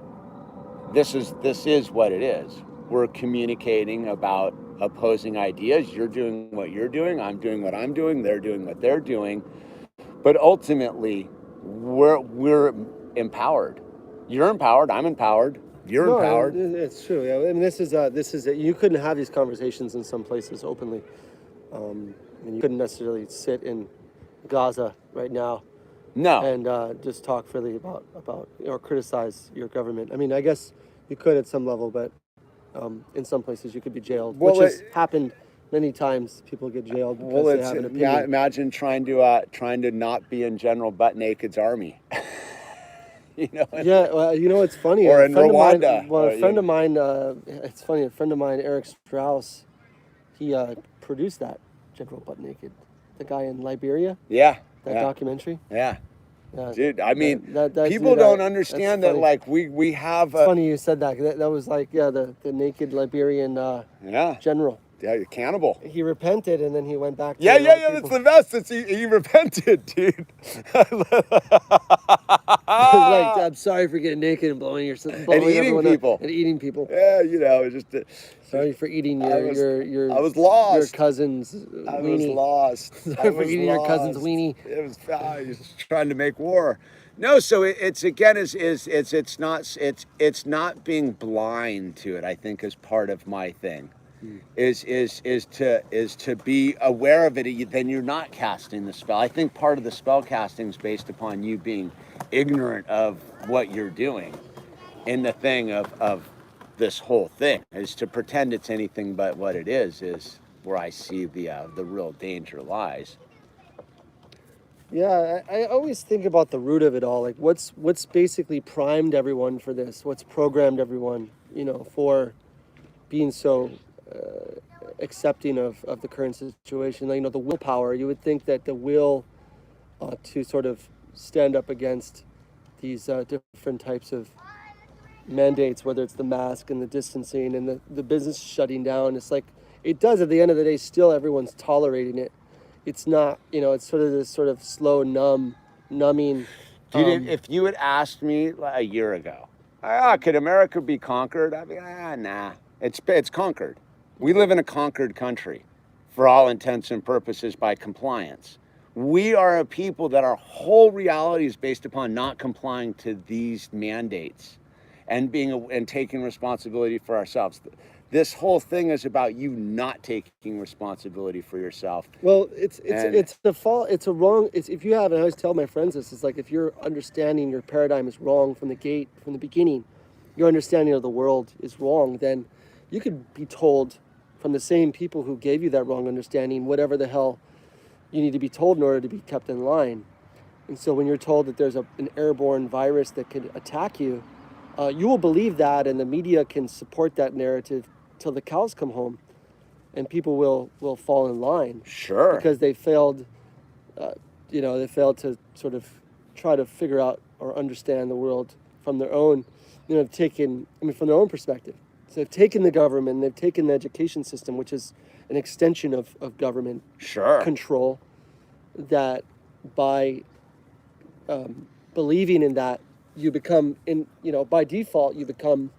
This is what it is. We're communicating about opposing ideas. You're doing what you're doing. I'm doing what I'm doing. They're doing what they're doing. But ultimately, we're empowered. You're empowered. I'm empowered. You're empowered. It's true. Yeah. I mean, this is you couldn't have these conversations in some places openly. And you couldn't necessarily sit in Gaza right now. No. And just talk freely about or criticize your government. I mean, I guess you could at some level, but in some places you could be jailed, which has happened many times. People get jailed because they have an opinion. Imagine trying to not be in General Butt Naked's army. You know. Yeah, well, you know, it's funny. Or in Rwanda. A friend of mine. It's funny. A friend of mine, Eric Strauss, he produced that General Butt Naked, the guy in Liberia. Yeah. That documentary? Yeah. Yeah. Dude, I mean, that people don't understand that, like, we have... It's funny you said that. That was like, the naked Liberian general. Yeah, cannibal. He repented, and then he went back to... Yeah, that's the best. He repented, dude. Like, I'm sorry for getting naked and blowing eating people. And eating people. Yeah, you know, just... Sorry for eating your I was lost. Your cousin's weenie. I was lost. Sorry for eating your cousin's weenie. It was he was trying to make war. No, so it's again it's not being blind to it. I think is part of my thing. Is to be aware of it. Then you're not casting the spell. I think part of the spell casting is based upon you being ignorant of what you're doing, and the thing of this whole thing is to pretend it's anything but what it is where I see the real danger lies. Yeah, I always think about the root of it all. Like, what's basically primed everyone for this? What's programmed everyone, for being so accepting of the current situation? Like, the willpower. You would think that the will to sort of stand up against these different types of mandates, whether it's the mask and the distancing and the business shutting down. It's like it does at the end of the day. Still, everyone's tolerating it. It's not, it's sort of this sort of slow, numbing. Dude, if you had asked me a year ago, could America be conquered? I'd be, nah. It's conquered. We live in a conquered country for all intents and purposes by compliance. We are a people that our whole reality is based upon not complying to these mandates and taking responsibility for ourselves. This whole thing is about you not taking responsibility for yourself. Well, it's the fault. It's a wrong. It's if you have, and I always tell my friends this. It's like if your understanding, your paradigm is wrong from the beginning, your understanding of the world is wrong. Then you could be told from the same people who gave you that wrong understanding whatever the hell you need to be told in order to be kept in line. And so when you're told that there's an airborne virus that could attack you, you will believe that, and the media can support that narrative till the cows come home, and people will fall in line. Sure. Because they failed, they failed to sort of try to figure out or understand the world from their own, from their own perspective. So they've taken the government, they've taken the education system, which is an extension of government control, that by believing in that, you become by default you become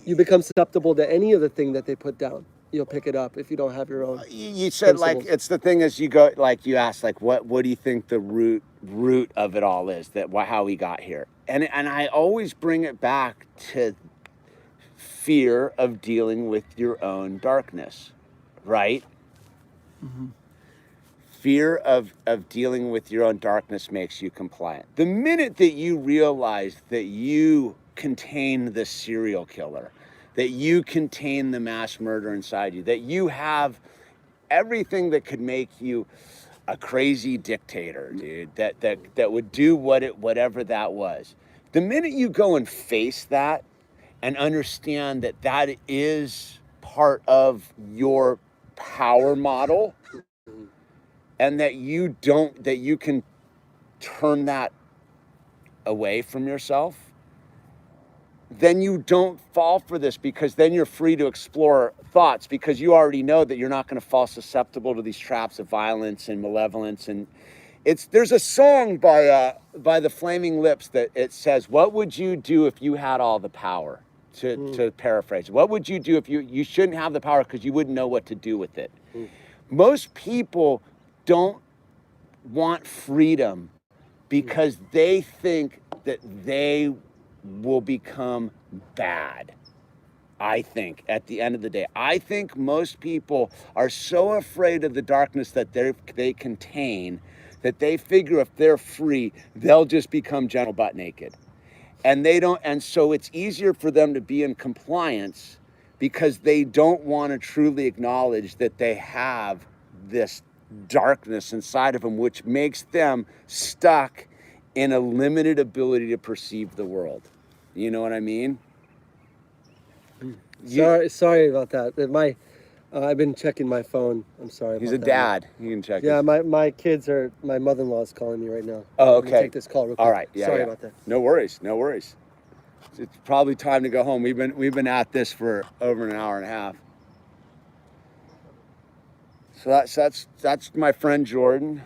susceptible to any of the thing that they put down. You'll pick it up if you don't have your own. You said principles. Like it's the thing is you go like you asked like what do you think the root of it all is, how we got here, and I always bring it back to fear of dealing with your own darkness, right? Mm-hmm. Fear of dealing with your own darkness makes you compliant. The minute that you realize that you contain the serial killer, that you contain the mass murder inside you, that you have everything that could make you a crazy dictator, dude, that would do whatever that was. The minute you go and face that and understand that that is part of your power model, and that you can turn that away from yourself, then you don't fall for this, because then you're free to explore thoughts, because you already know that you're not going to fall susceptible to these traps of violence and malevolence. And there's a song by the Flaming Lips that it says, "What would you do if you had all the power?" To paraphrase, what would you do if you shouldn't have the power because you wouldn't know what to do with it? Most people don't want freedom because they think that they will become bad. I think at the end of the day, I think most people are so afraid of the darkness that they contain that they figure if they're free, they'll just become general butt naked. And they don't, and so it's easier for them to be in compliance because they don't want to truly acknowledge that they have this darkness inside of them, which makes them stuck in a limited ability to perceive the world. You know what I mean? Sorry about that. I've been checking my phone. I'm sorry. He's a dad. You can check. Yeah, my kids are. My mother-in-law is calling me right now. Oh, okay. Take this call real quick. All right. Yeah. Sorry about that. No worries. It's probably time to go home. We've been at this for over an hour and a half. So that's my friend Jordan.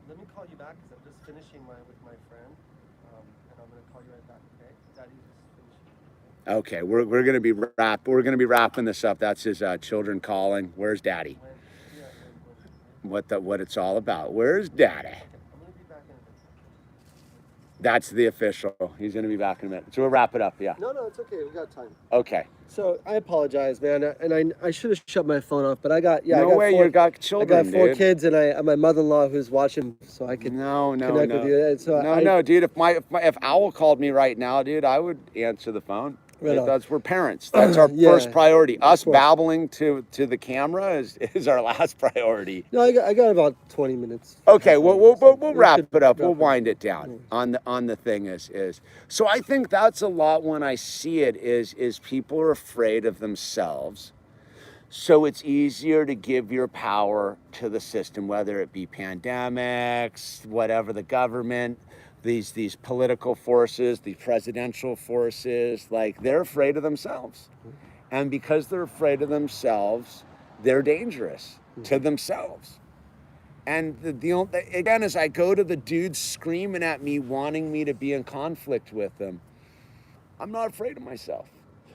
Let me call you back because I'm just finishing with my friend, and I'm gonna call you right back. Okay? Daddy's just finishing. Okay, we're gonna be wrapping this up. That's his children calling. Where's Daddy? What it's all about. Where's Daddy? I'm gonna be back in a minute. That's the official. He's gonna be back in a minute. So we'll wrap it up. Yeah. No, it's okay. We got time. Okay. So I apologize, man, and I should have shut my phone off, but I got you got children. I got four dude. Kids, and my mother-in-law who's watching, so I could connect with you. And so no, dude. If Owl called me right now, dude, I would answer the phone. Right on. That's we're parents. That's our Yeah, first priority. Us course. babbling to the camera is our last priority. No, I got about 20 minutes. Okay, we'll We wrap should it up. We'll wrap it wind up. it down on the thing is. So I think that's a lot when I see it is people are afraid of themselves. So it's easier to give your power to the system, whether it be pandemics, whatever the government, these political forces, the presidential forces, like they're afraid of themselves. And because they're afraid of themselves, they're dangerous to themselves. And again, as I go to the dudes screaming at me, wanting me to be in conflict with them, I'm not afraid of myself.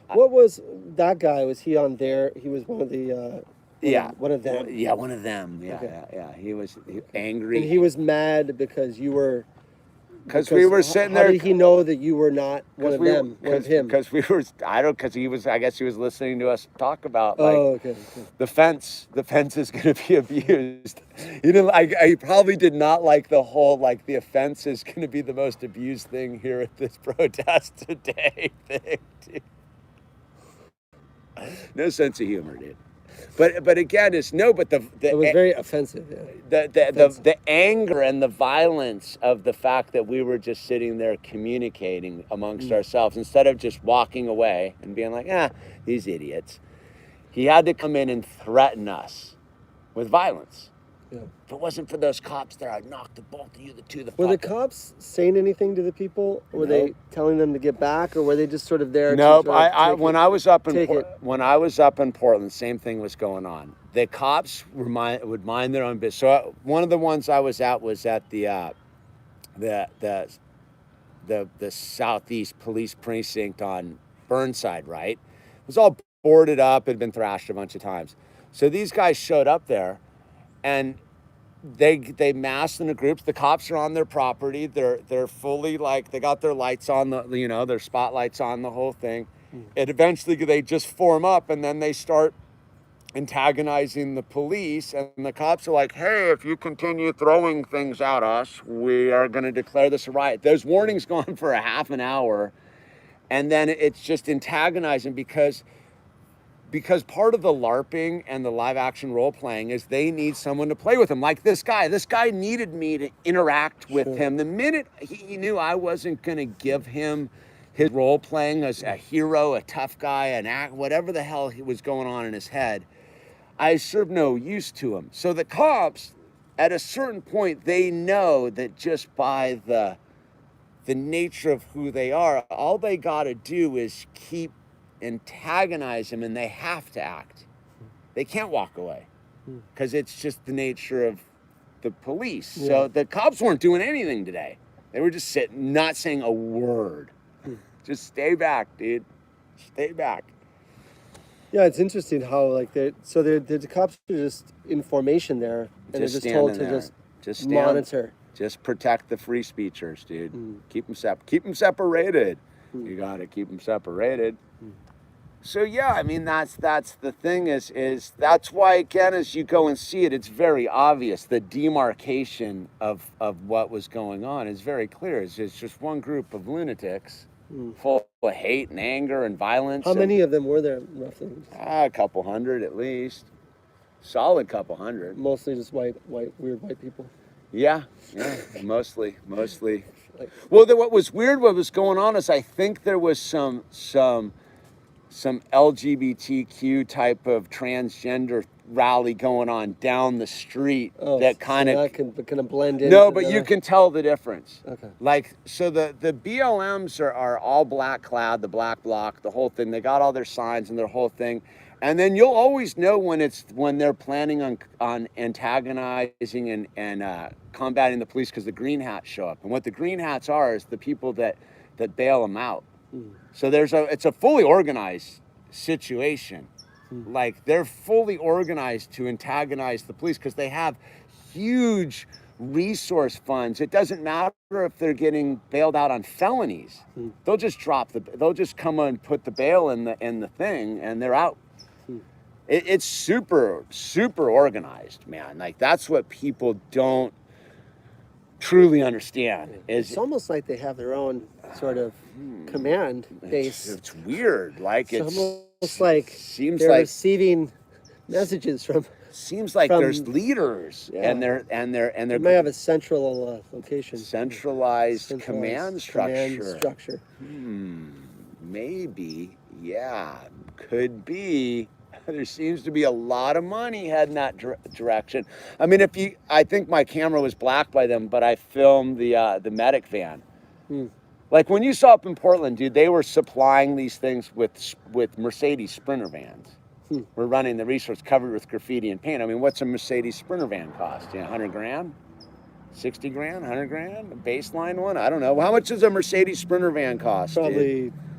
What was that guy? Was he on there? He was one of the one of them. Yeah, one of them. Yeah, Okay. yeah. He was angry. And he was mad because you were. Because we were sitting there. How did he know that you were not one of them? One of him? Because we were. Because he was. I guess he was listening to us talk about like okay. the fence. The fence is going to be abused. He didn't. I probably did not like the whole like the offense is going to be the most abused thing here at this protest today thing, dude. No sense of humor, dude. But again, it's no. But it was very offensive. Yeah. The anger and the violence of the fact that we were just sitting there communicating amongst ourselves instead of just walking away and being like, these idiots. He had to come in and threaten us with violence. Yeah. If it wasn't for those cops there, I'd knock the both of you, the two, the Were the cops saying anything to the people? Were they telling them to get back, or were they just sort of there? Nope. When I was up in Portland, same thing was going on. The cops would mind their own business. So one of the ones I was at the Southeast Police Precinct on Burnside. Right, it was all boarded up. Had been thrashed a bunch of times. So these guys showed up there. And they massed into groups. The cops are on their property. They're fully like they got their lights on their spotlights on the whole thing. And eventually they just form up and then they start antagonizing the police. And the cops are like, "Hey, if you continue throwing things at us, we are going to declare this a riot." There's warnings going for a half an hour, and then it's just antagonizing because part of the LARPing and the live action role playing is they need someone to play with them. Like this guy needed me to interact with him. The minute he knew I wasn't going to give him his role playing as a hero, a tough guy, whatever the hell was going on in his head, I served no use to him. So the cops, at a certain point, they know that just by the nature of who they are, all they got to do is antagonize him, and they have to act. They can't walk away because it's just the nature of the police. Yeah. So the cops weren't doing anything today. They were just sitting, not saying a word. Just stay back, dude. Stay back. Yeah, it's interesting how like the cops are just in formation there, and they're just told to just monitor. Just protect the free speechers, dude. Keep them separated. You got to keep them separated. So yeah, I mean that's the thing is that's why again as you go and see it, it's very obvious. The demarcation of what was going on is very clear. It's just one group of lunatics full of hate and anger and violence. How many of them were there roughly? A couple hundred at least. Solid couple hundred. Mostly just weird white people. Yeah, mostly. Well, what was weird, what was going on is I think there was some LGBTQ type of transgender rally going on down the street that kind of can blend in. No, but you can tell the difference. Okay. Like so the BLMs are all black clad, the black bloc, the whole thing. They got all their signs and their whole thing. And then you'll always know when they're planning on antagonizing and combating the police because the green hats show up. And what the green hats are is the people that bail them out. So it's a fully organized situation. Like they're fully organized to antagonize the police because they have huge resource funds. It doesn't matter if they're getting bailed out on felonies. They'll just they'll just come and put the bail in the thing and they're out. It's super, super organized, man. Like that's what people don't truly understand. It's almost like they have their own sort of command base. It's weird. Like It's almost like seems they're like receiving messages from. seems like from- there's leaders, Yeah. and they're They may have a central location. centralized command Command structure. structure. Maybe, yeah, could be. There seems to be a lot of money heading that direction. I mean, I think my camera was black by them, but I filmed the medic van. Like when you saw up in Portland, dude, they were supplying these things with Mercedes Sprinter vans. We're running the resource covered with graffiti and paint. I mean, what's a Mercedes Sprinter van cost? 100 grand? 60 grand? 100 grand? A baseline one? I don't know. How much does a Mercedes Sprinter van cost?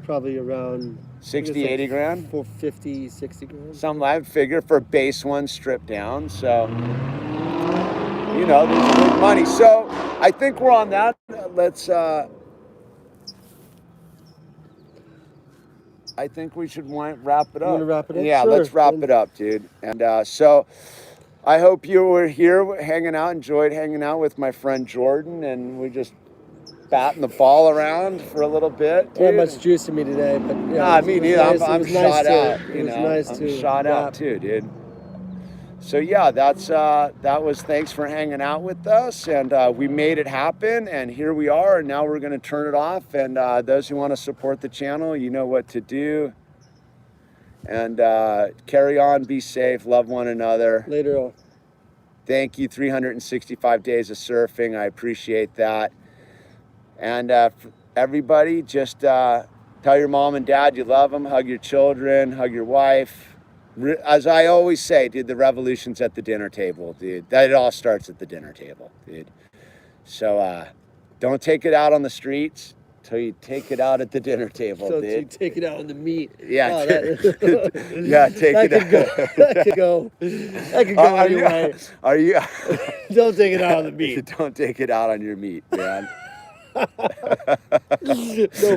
Probably around 60, 80 grand? 450, 60 grand. Some live figure for a base one stripped down. So, there's good money. So I think we're on that. I think we should wrap it up. You want to wrap it up? Yeah, Sure. let's wrap it up, dude. And so I hope you were here hanging out, enjoyed hanging out with my friend Jordan, and we just batting the ball around for a little bit. Not much juice in me today, but yeah. Nah, me neither. I'm shot out. I'm shot out too, dude. So yeah, that was thanks for hanging out with us, and we made it happen, and here we are, and now we're gonna turn it off. And those who want to support the channel, you know what to do. And carry on, be safe, love one another. Later on. Thank you, 365 days of surfing. I appreciate that. And everybody, just tell your mom and dad you love them, hug your children, hug your wife. As I always say, dude, the revolution's at the dinner table, dude. That it all starts at the dinner table, dude. So don't take it out on the streets till you take it out at the dinner table, So dude. you take it out on the meat. Yeah, Oh, yeah, take it out. That could go. That could go anyway. Are you? Don't take it out on the meat. Don't take it out on your meat, man. No